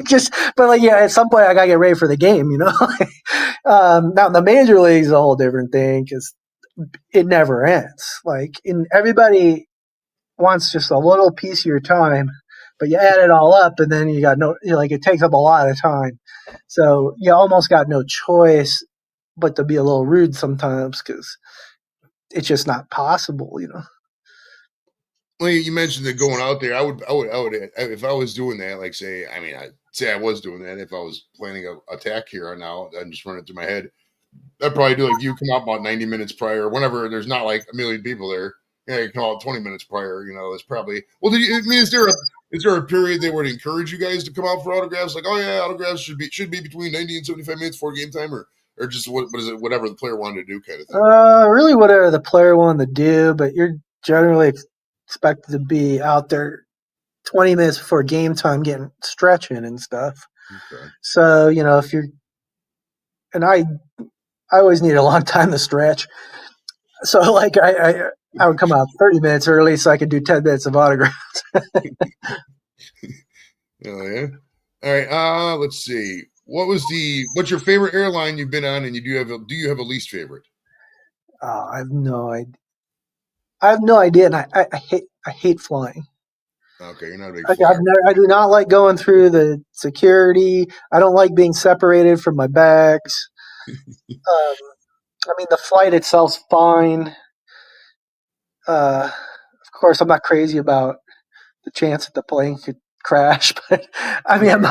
Just, but like, yeah, at some point I got to get ready for the game. Now in the major leagues is a whole different thing because it never ends. Like, in everybody wants just a little piece of your time, but you add it all up, and then you got no, like, it takes up a lot of time. So you almost got no choice but to be a little rude sometimes because it's just not possible. Well, you mentioned that going out there. If I was doing that, like say, I say I was doing that. If I was planning a attack here now, I'm just running through my head. I'd probably do like you come out about 90 minutes prior, whenever there's not like a million people there. Yeah, you come out 20 minutes prior. It's probably well. I mean, is there a period they would encourage you guys to come out for autographs? Like, oh yeah, autographs should be between 90 and 75 minutes before game time, or just what is it? Whatever the player wanted to do, kind of thing. Really, whatever the player wanted to do, but you're generally expected to be out there 20 minutes before game time getting stretching and stuff. Okay. So, if you're, and I always need a long time to stretch. So, like, I would come out 30 minutes early so I could do 10 minutes of autograph. Oh yeah. All right. Let's see. What's your favorite airline you've been on, and do you have a least favorite? I have no idea. I have no idea. And I hate, I hate flying. Okay, you're not a big Like flyer. I do not like going through the security. I don't like being separated from my bags. Um, I mean, the flight itself's fine. Of course, I'm not crazy about the chance that the plane could crash, but I mean, Right.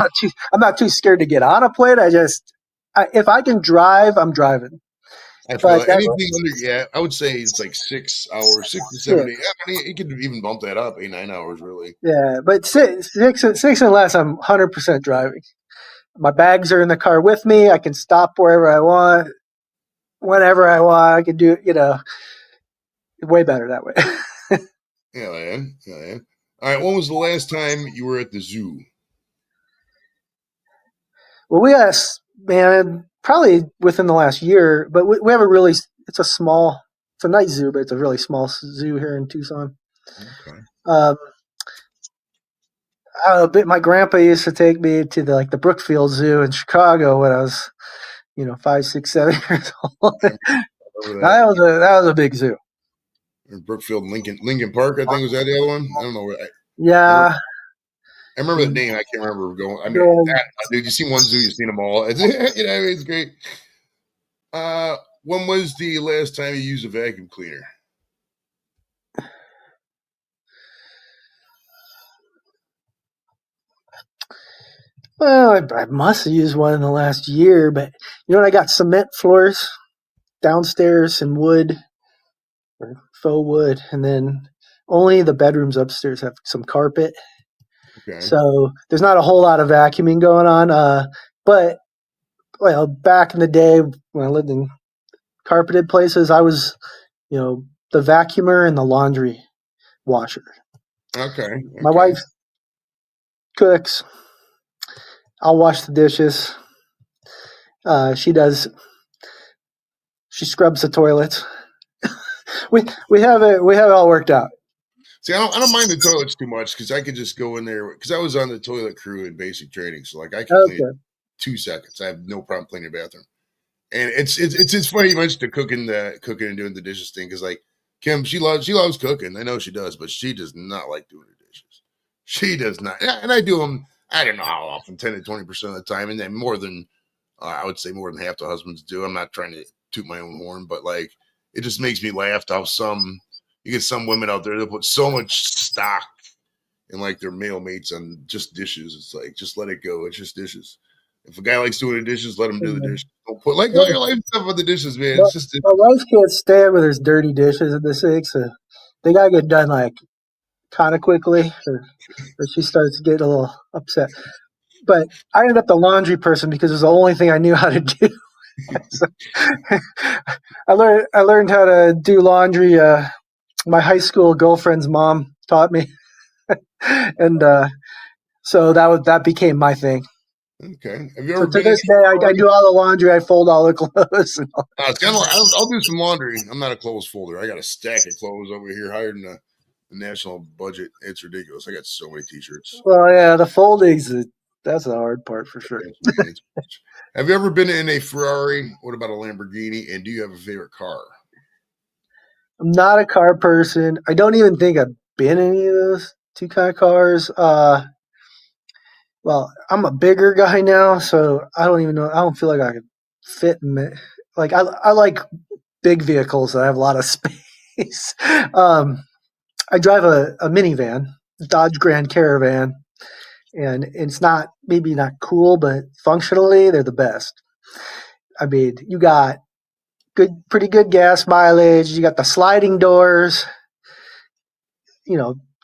I'm not too scared to get on a plane. If I can drive, I'm driving. I feel But like anything under, yeah, I would say it's like 6 hours, 6 to 7, 8. yeah, I mean, you could even bump that up, 8, 9 hours, really. yeah. But six and less, I'm 100% driving. My bags are in the car with me. I can stop wherever I want, whenever I want. I can do, way better that way. Yeah, man. Yeah, man. All right. When was the last time you were at the zoo? Well, man, probably within the last year, but we have it's a nice zoo, but it's a really small zoo here in Tucson. Okay. Um, but my grandpa used to take me to the Brookfield Zoo in Chicago when I was, 5, 6, 7 years old. I remember that. That was a big zoo. Or Brookfield, Lincoln Park, I think was that the other one. I don't know. I, re- Yeah. I remember the And name. I can't remember going. I mean, then, dude, you seen one zoo, you've seen them all. It's, it's great. When was the last time you used a vacuum cleaner? well, I must have used one in the last year, but I got cement floors downstairs and wood or faux wood, and then only the bedrooms upstairs have some carpet. Okay. So there's not a whole lot of vacuuming going on. But back in the day when I lived in carpeted places, I was, the vacuumer and the laundry washer. Okay. My Okay. wife cooks. I'll wash the dishes. She does. She scrubs the toilets. We have it all worked out. See, I don't mind the toilets too much because I could just go in there because I was on the toilet crew in basic training, so like I could clean it Okay. 2 seconds. I have no problem cleaning the bathroom. And it's funny you mentioned the cooking and doing the dishes thing because like Kim, she loves cooking. I know she does, but she does not like doing the dishes. She does not, and I do them. I don't know how often, 10 to 20% of the time, and then more than I would say more than half the husbands do. I'm not trying to toot my own horn, but like it just makes me laugh how you get some women out there that put so much stock in like their male mates on just dishes. It's like just let it go. It's just dishes. If a guy likes doing the dishes, let him do the dishes. Don't put like all your life stuff on the dishes, man. But It's just my dishes. wife can't stand with there's dirty dishes in the sink, so they gotta get done like kind of quickly, or she starts getting a little upset. But I ended up the laundry person because it was the only thing I knew how to do. So, I learned how to do laundry. My high school girlfriend's mom taught me, and so that became my thing. Okay. Have you So ever to been in this day, I do all the laundry. I fold all the clothes. it's kind of like I'll do some laundry. I'm not a clothes folder. I got a stack of clothes over here higher than the national budget. It's ridiculous. I got so many t-shirts. Well, yeah, the folding's that's the hard part for sure. Have you ever been in a Ferrari? What about a Lamborghini? And do you have a favorite car? I'm not a car person. I don't even think I've been in any of those two kind of cars. Well, I'm a bigger guy now, so I don't even know. I don't feel like I could fit in it. Like I like big vehicles that have a lot of space. um, I drive a minivan, Dodge Grand Caravan, and it's not maybe not cool, but functionally they're the best. I mean, you got pretty good gas mileage. You got the sliding doors.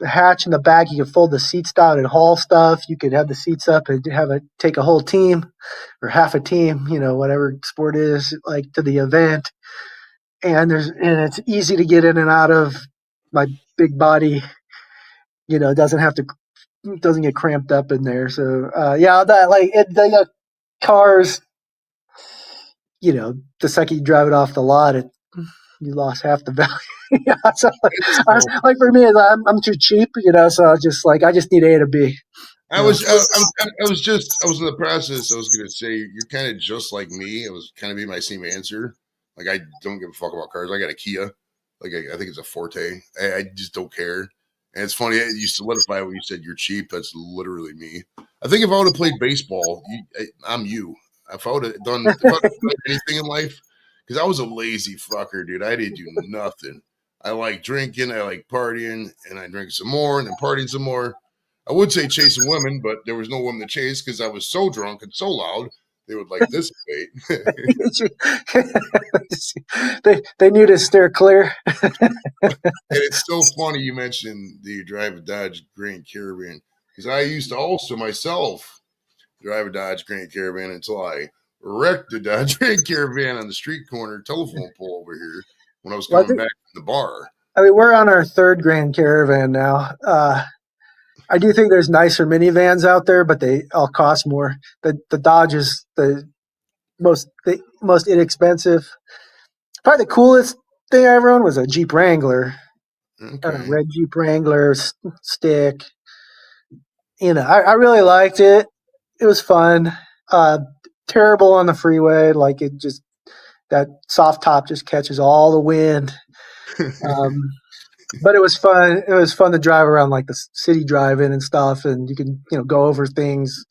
The hatch in the back. You can fold the seats down and haul stuff. You could have the seats up and take a whole team or half a team. Whatever sport is like to the event. And it's easy to get in and out of. My big body, doesn't get cramped up in there. So yeah, that the cars. The second you drive it off the lot, you lost half the value. Yeah, so It's cool. like for me, I'm too cheap, so I just need A to B. I You know? was I was in the process. I was gonna say you're kind of just like me. It was kind of be my same answer. Like I don't give a fuck about cars. I got a Kia. Like I think it's a Forte. I just don't care. And it's funny, you solidify what you said. You're cheap. That's literally me. I think if I would have played baseball, I'm you. If I would have done anything in life, because I was a lazy fucker, dude. I didn't do nothing. I like drinking, I like partying, and I drank some more and then partying some more. I would say chasing women, but there was no women to chase because I was so drunk and so loud they would like dissipate. they knew to steer clear. And it's so funny you mentioned that you drive a Dodge Grand Caravan because I used to also myself drive a Dodge Grand Caravan until I wrecked the Dodge Grand Caravan on the street corner telephone pole over here when I was Well, coming back from the bar. I mean, we're on our third Grand Caravan now. I do think there's nicer minivans out there, but they all cost more. The Dodge is the most inexpensive. Probably the coolest thing I ever owned was a Jeep Wrangler, a Okay. red Jeep Wrangler stick. I really liked it. It was fun. Terrible on the freeway. Like that soft top just catches all the wind. But it was fun. It was fun to drive around like the city driving and stuff, and you can go over things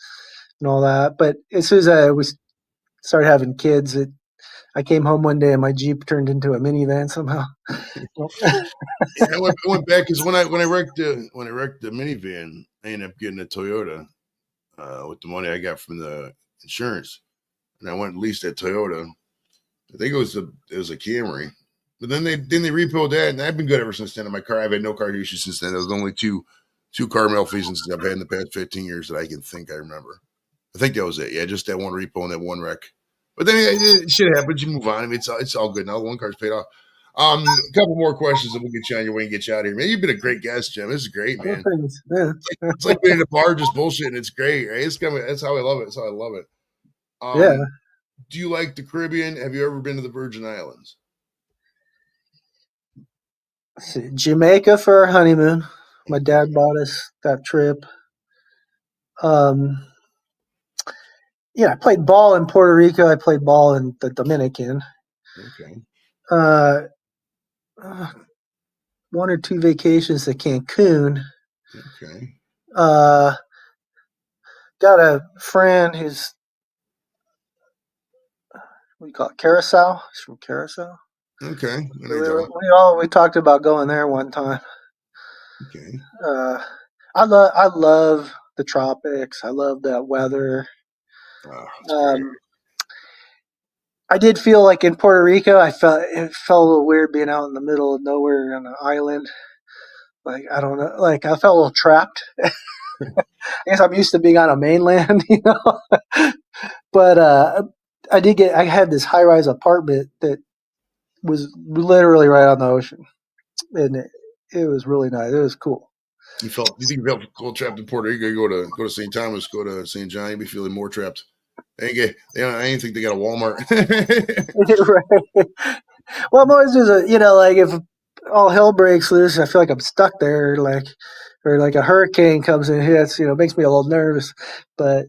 and all that. But as soon as we started having kids, I came home one day and my Jeep turned into a minivan somehow. Yeah, I went back because when I wrecked the minivan, I ended up getting a Toyota with the money I got from the insurance, and I went and leased that Toyota. I think it was a Camry, but then they repoed that, and I've been good ever since then. In my car, I've had no car issues since then. There was only two car malfeasances I've had in the past 15 years that I can think I remember. I think that was it. Yeah, just that one repo and that one wreck. But then shit happens. You move on. I mean, it's all good now. The one car's paid off. A couple more questions, and we'll get you on your way and get you out of here. Man, you've been a great guest, Jim. This is great, man. It's like being in a bar just bullshitting. It's great, right? That's how I love it. That's how I love it. Yeah. Do you like the Caribbean? Have you ever been to the Virgin Islands? Jamaica for our honeymoon. My dad bought us that trip. I played ball in Puerto Rico. I played ball in the Dominican. Okay. One or two vacations to Cancun. Okay. Got a friend who's, what do you call it, Curacao? He's from Curacao. Okay. We talked about going there one time. Okay. I love the tropics. I love that weather. I did feel like in Puerto Rico, it felt a little weird being out in the middle of nowhere on an island. Like, I don't know, like I felt a little trapped. I guess I'm used to being on a mainland, But I had this high rise apartment that was literally right on the ocean, and it was really nice. It was cool. You think you felt cold trapped in Puerto Rico? You go to St. Thomas, go to St. John, you'd be feeling more trapped. I ain't think they got a Walmart. Right. Well, I'm always just like if all hell breaks loose, I feel like I'm stuck there, or like a hurricane comes and hits. Makes me a little nervous. But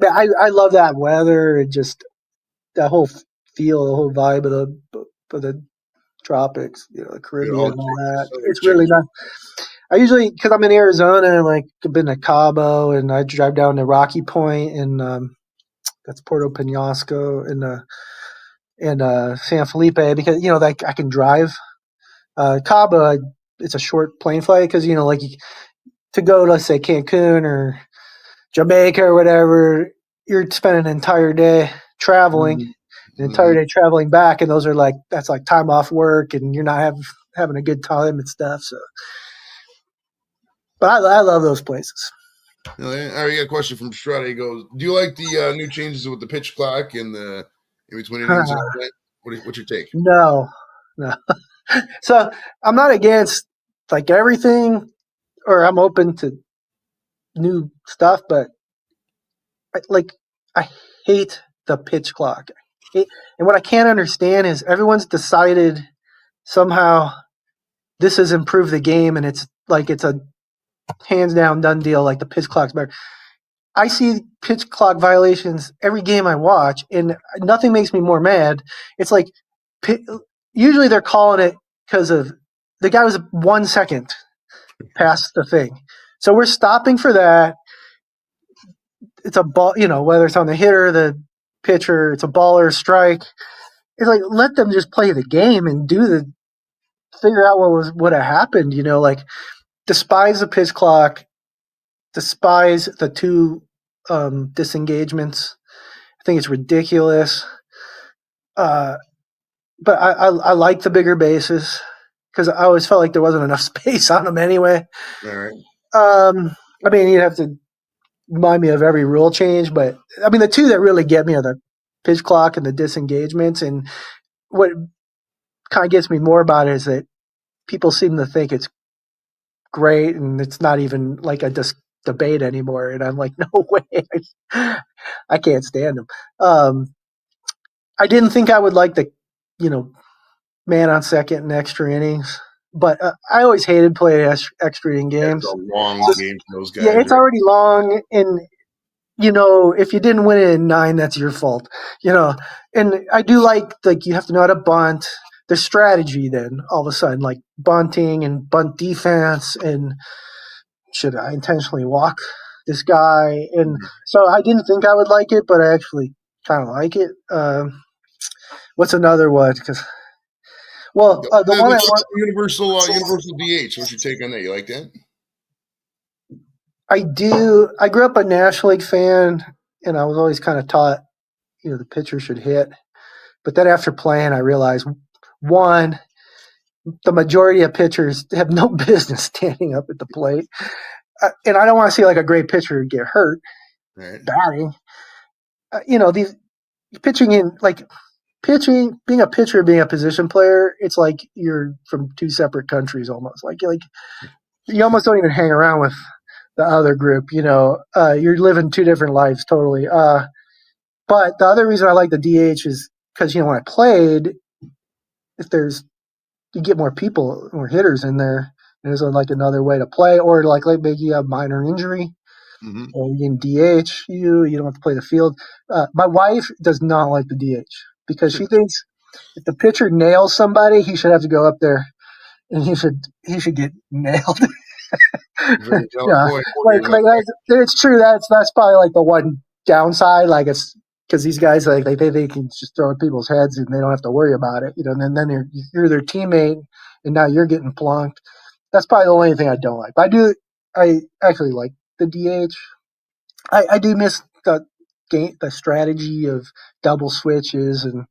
I love that weather and just that whole feel, the whole vibe of the tropics, the Caribbean and all that. It's really nice. I usually, because I'm in Arizona, like I've been to Cabo and I drive down to Rocky Point and that's Puerto Penasco and San Felipe because like I can drive. Cabo, it's a short plane flight because to go, let's say Cancun or Jamaica or whatever, you're spending an entire day traveling, an entire day traveling back, and that's like time off work, and you're not having a good time and stuff. So, but I love those places. All right, we got a question from Strata. He goes, "Do you like the new changes with the pitch clock and the in between innings and all that? What's your take?" No. So I'm not against like everything, or I'm open to new stuff, but I hate the pitch clock. And what I can't understand is everyone's decided somehow this has improved the game, and it's a hands down done deal. Like the pitch clock's better. I see pitch clock violations every game I watch, and nothing makes me more mad. It's like usually they're calling it because of the guy was 1 second. past the thing. So we're stopping for that. It's a ball, whether it's on the hitter, the pitcher, it's a ball or a strike. It's like, let them just play the game and figure out what had happened, like despise the pitch clock, despise the two disengagements. I think it's ridiculous. But I like the bigger bases because I always felt like there wasn't enough space on them anyway. All right. I mean, you'd have to remind me of every rule change, but I mean, the two that really get me are the pitch clock and the disengagements. And what kind of gets me more about it is that people seem to think it's great and it's not even like a debate anymore. And I'm like, no way. I can't stand them. I didn't think I would like the, man on second in extra innings. But I always hated playing extra inning games. It's a long game for those guys. Yeah, it's already long, and if you didn't win it in 9, that's your fault. And I do like you have to know how to bunt. There's strategy then all of a sudden, like bunting and bunt defense, and should I intentionally walk this guy? And so I didn't think I would like it, but I actually kind of like it. What's another one? The one I want universal DH. What's your take on that? You like that? I do. I grew up a National League fan, and I was always kind of taught, the pitcher should hit. But then after playing, I realized, one, the majority of pitchers have no business standing up at the plate. And I don't want to see like a great pitcher get hurt batting. These pitching being a pitcher, being a position player, it's like you're from two separate countries almost. Like you almost don't even hang around with the other group. You're living two different lives totally. But the other reason I like the DH is because when I played, you get more people, more hitters in there. And there's like another way to play, or like maybe you have minor injury, or you can DH you. You don't have to play the field. My wife does not like the DH because she thinks if the pitcher nails somebody, he should have to go up there and he should get nailed. It's true. That's probably like the one downside. Like it's because these guys they can just throw at people's heads and they don't have to worry about it. And then you're their teammate and now you're getting plunked. That's probably the only thing I don't like. But I actually like the DH. I do miss the strategy of double switches and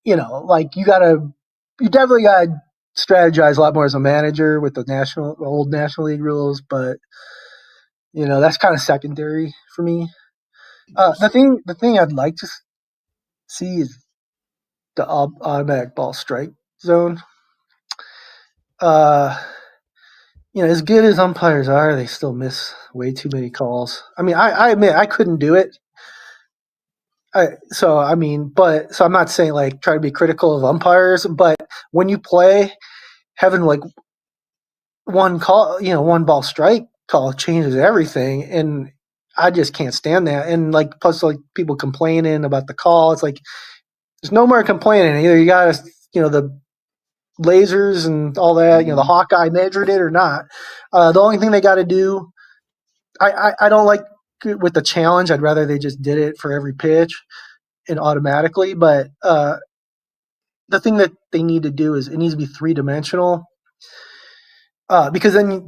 you definitely gotta strategize a lot more as a manager with the old National League rules, but that's kind of secondary for me. The thing I'd like to see is the automatic ball strike zone. As good as umpires are, they still miss way too many calls. I mean, I admit I couldn't do it. So I'm not saying like try to be critical of umpires, but when you play, having like one call, one ball strike call changes everything, and I just can't stand that. And like plus like people complaining about the call, it's like there's no more complaining. Either you got to the lasers and all that, the Hawkeye measured it or not. The only thing they got to do, I don't like with the challenge. I'd rather they just did it for every pitch and automatically. But the thing that they need to do is it needs to be 3-dimensional. Because then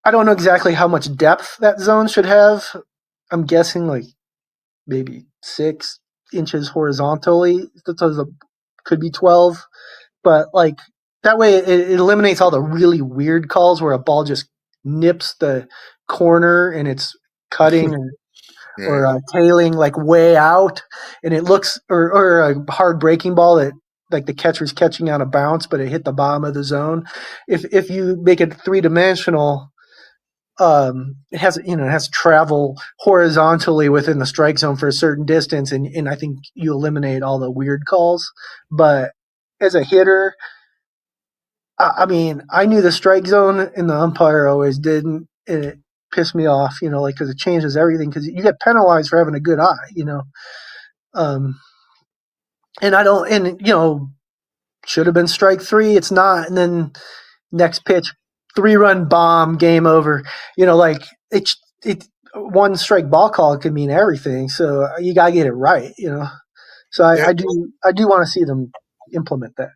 I don't know exactly how much depth that zone should have. I'm guessing like maybe 6 inches horizontally. Could be 12, but like that way it eliminates all the really weird calls where a ball just nips the corner and it's cutting or tailing like way out, and it looks or a hard breaking ball that like the catcher's catching on a bounce, but it hit the bottom of the zone. If you make it 3-dimensional, it has to travel horizontally within the strike zone for a certain distance, and I think you eliminate all the weird calls. But as a hitter, I mean, I knew the strike zone and the umpire always didn't, and it pissed me off, because it changes everything because you get penalized for having a good eye, and I don't, and should have been strike 3, it's not, and then next pitch 3-run bomb, game over. Like it one strike ball call could mean everything. So you gotta get it right. So I do want to see them implement that.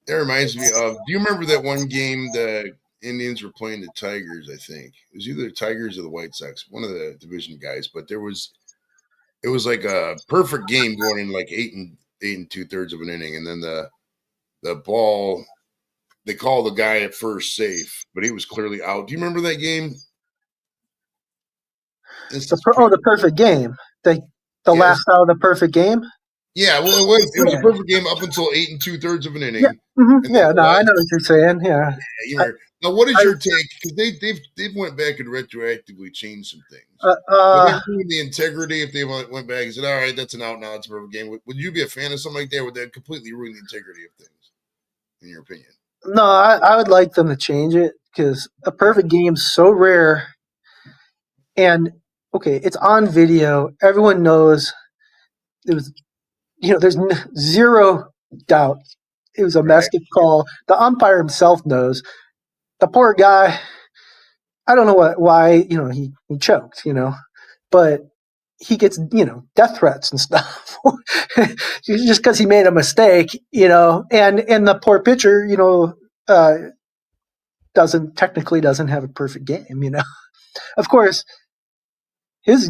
That reminds me of. Do you remember that one game the Indians were playing the Tigers? I think it was either the Tigers or the White Sox, one of the division guys. But it was like a perfect game going in like 8 2/3 of an inning, and then the ball. They call the guy at first safe, but he was clearly out. Do you remember that game? The perfect game. The last out of the perfect game. Yeah, well, it was a perfect game up until 8 2/3 of an inning. Yeah, I know what you're saying. Yeah. Now, what is your take? Because they've went back and retroactively changed some things. Would that ruin the integrity if they went back and said, "All right, that's an out now, it's a perfect game"? Would you be a fan of something like that? Would that completely ruin the integrity of things, in your opinion? No, I would like them to change it because a perfect game's so rare. And okay, it's on video. Everyone knows it was. There's zero doubt it was a messed up call. The umpire himself knows. The poor guy. I don't know why he choked. But he gets death threats and stuff just because he made a mistake. And the poor pitcher doesn't have a perfect game. Of course, his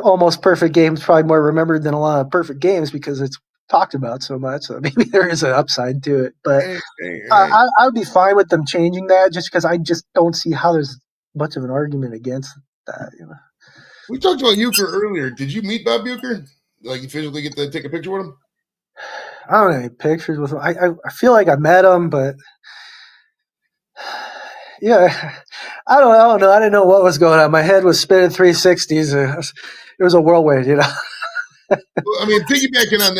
almost perfect game is probably more remembered than a lot of perfect games because it's talked about so much. So maybe there is an upside to it. But I would be fine with them changing that just because I just don't see how there's much of an argument against that. We talked about Euchre earlier. Did you meet Bob Euchre? Like, you physically get to take a picture with him? I don't have any pictures with him. I feel like I met him, but yeah, I don't know. I didn't know what was going on. My head was spinning 360s. It was a whirlwind, Well, I mean, piggybacking on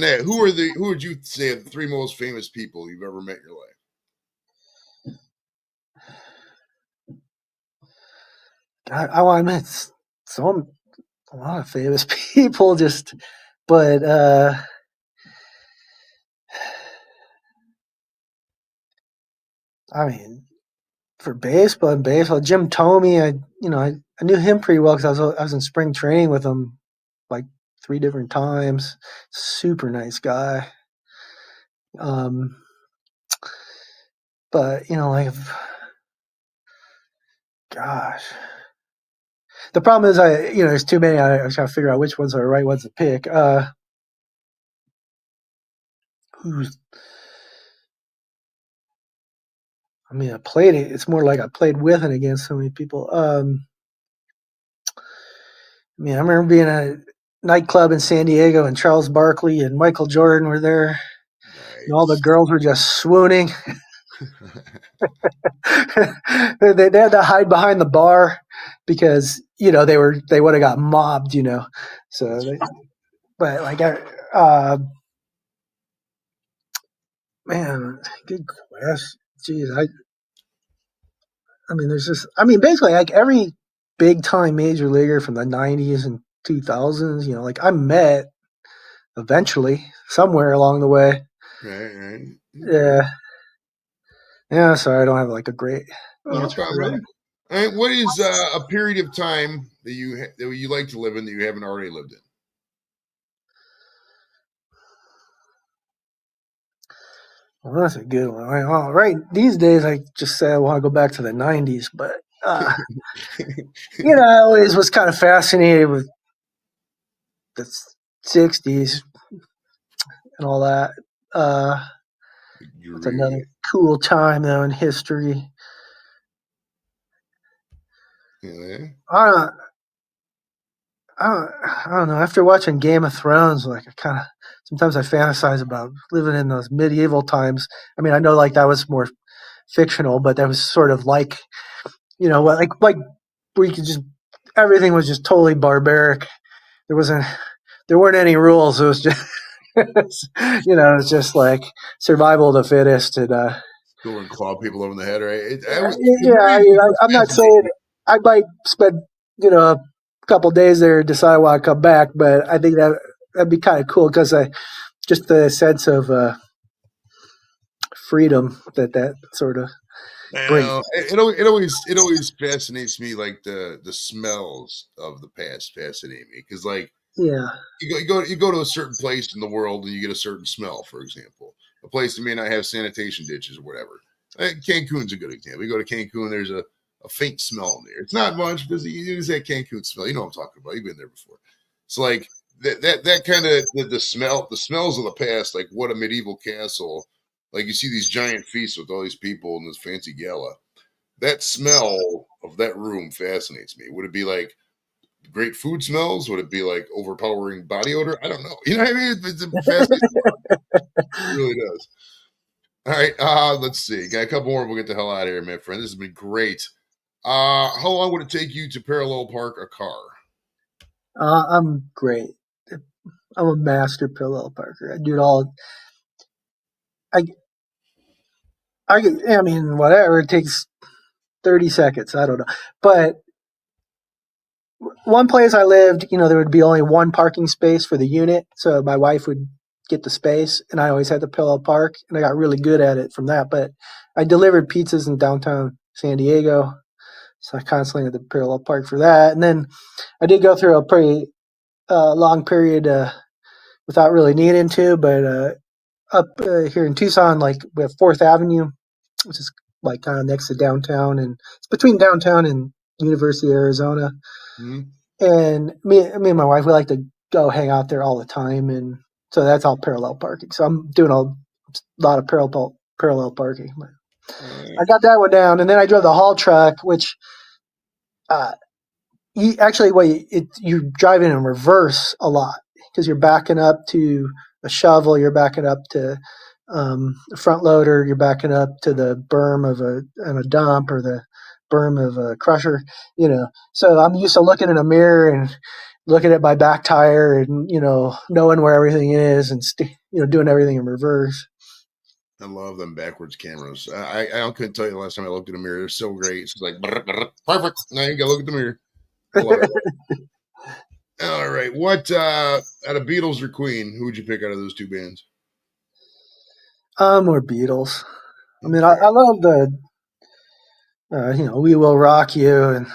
that, who would you say are the 3 most famous people you've ever met in your life? I met a lot of famous people, but I mean, for baseball, Jim Thome, I knew him pretty well because I was in spring training with him like 3 different times. Super nice guy. But gosh, the problem is there's too many. I was trying to figure out which ones are the right ones to pick. I played it. It's more like I played with and against so many people. I remember being at a nightclub in San Diego and Charles Barkley and Michael Jordan were there. Nice. And all the girls were just swooning. They had to hide behind the bar because they would have got mobbed. So, but like, man, good question. Jeez, basically like every big time major leaguer from the 90s and 2000s, like I met eventually somewhere along the way. Right. Yeah. Sorry, I don't have like a great answer for that. All right, what is a period of time that you like to live in that you haven't already lived in? Well, that's a good one. Right these days, I just say I want to go back to the 90s, but I always was kind of fascinated with the 60s and all that. It's another cool time though in history. Yeah. I don't know. After watching Game of Thrones, like sometimes I fantasize about living in those medieval times. I mean, I know like that was more fictional, but that was sort of like, like where you could everything was just totally barbaric. There weren't any rules. It was just, it's just like survival of the fittest and go and claw people over the head, right? I'm not saying I might spend a couple days there and decide I want to come back, but I think that'd be kind of cool because just the sense of freedom that sort of brings. Well, it always fascinates me, like the smells of the past fascinate me because like Yeah. you go to a certain place in the world and you get a certain smell. For example, a place that may not have sanitation ditches or whatever. Cancun's a good example. You go to Cancun, there's a faint smell in there. It's not much because you use that Cancun smell. You know what I'm talking about. You've been there before. It's like that kind of the smells of the past, like what a medieval castle. Like you see these giant feasts with all these people in this fancy gala. That smell of that room fascinates me. Would it be like great food smells? Would it be like overpowering body odor? I don't know. You know what I mean? It's a fascinating thought. It really does. All right. Let's see. Got a couple more. We'll get the hell out of here, my friend. This has been great. How long would it take you to parallel park a car? I'm great. I'm a master parallel parker. I do it all. I, I mean, whatever. It takes 30 seconds. I don't know. But one place I lived, there would be only one parking space for the unit. So my wife would get the space, and I always had to parallel park. And I got really good at it from that. But I delivered pizzas in downtown San Diego. So I constantly had to parallel park for that. And then I did go through a pretty long period without really needing to. But up here in Tucson, like we have 4th Avenue, which is like kind of next to downtown, and it's between downtown and University of Arizona. Hmm? And me and my wife, we like to go hang out there all the time, and so that's all parallel parking. So I'm doing a lot of parallel parking. I got that one down, and then I drove the haul truck, which uh, you're driving in reverse a lot because you're backing up to a shovel, you're backing up to a front loader, you're backing up to the berm of a dump or the berm of a crusher, So I'm used to looking in a mirror and looking at my back tire and knowing where everything is and doing everything in reverse. I love them backwards cameras. I couldn't tell you the last time I looked in the mirror. They're so great. It's like brr, brr, perfect. Now you gotta look at the mirror. I love it. All right. What out of Beatles or Queen? Who would you pick out of those two bands? More Beatles. I mean, Okay. I love the We Will Rock You and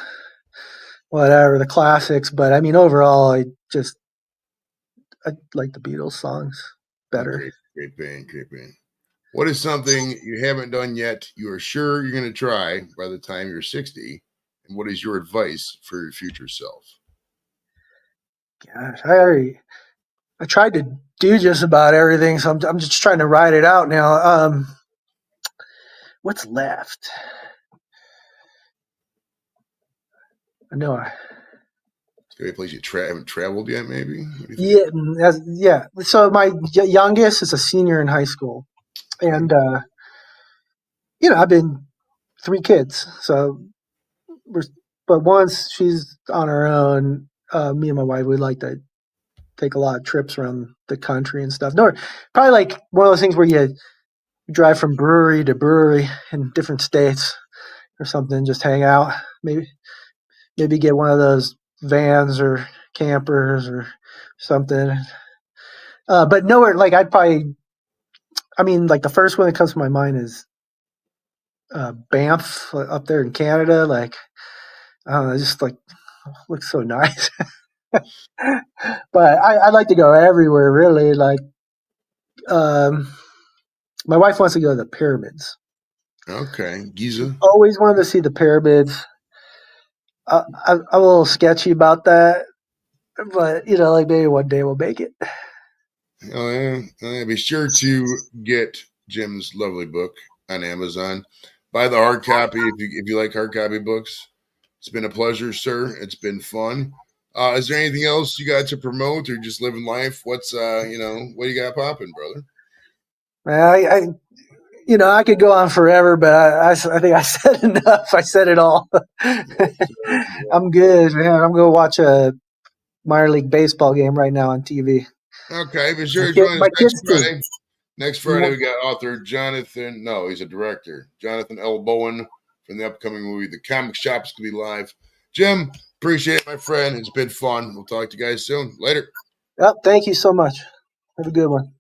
whatever the classics, but I mean overall, I like the Beatles songs better. Great band. Great band. What is something you haven't done yet? You are sure you're going to try by the time you're 60, and what is your advice for your future self? Gosh, I tried to do just about everything, so I'm just trying to ride it out now. What's left? I know. Is there a place you haven't traveled yet? Maybe. What do you think? Yeah. So my youngest is a senior in high school, Okay. and I've been 3 kids, so we're. But once she's on her own, me and my wife would like to take a lot of trips around the country and stuff. No, probably like one of those things where you drive from brewery to brewery in different states or something, just hang out. Maybe get one of those vans or campers or something. But nowhere like I mean, like the first one that comes to my mind is Banff up there in Canada. Like, I don't know, it just like looks so nice. But I'd like to go everywhere, really. Like, um, my wife wants to go to the pyramids. Okay. Giza. Always wanted to see the pyramids. I'm a little sketchy about that, but like maybe one day we'll make it. Oh yeah. Be sure to get Jim's lovely book on Amazon. Buy the hard copy if you like hard copy books. It's been a pleasure, sir. It's been fun. Is there anything else you got to promote or just living life? What's what do you got popping, brother? I could go on forever, but I think I said enough. I said it all. I'm good, man. I'm going to watch a minor league baseball game right now on TV. Okay, be sure to join us My next kids' team. Friday. Next Friday, we got author Jonathan. No, he's a director. Jonathan L. Bowen from the upcoming movie The Comic Shop is going to be live. Jim, appreciate it, my friend. It's been fun. We'll talk to you guys soon. Later. Yep, thank you so much. Have a good one.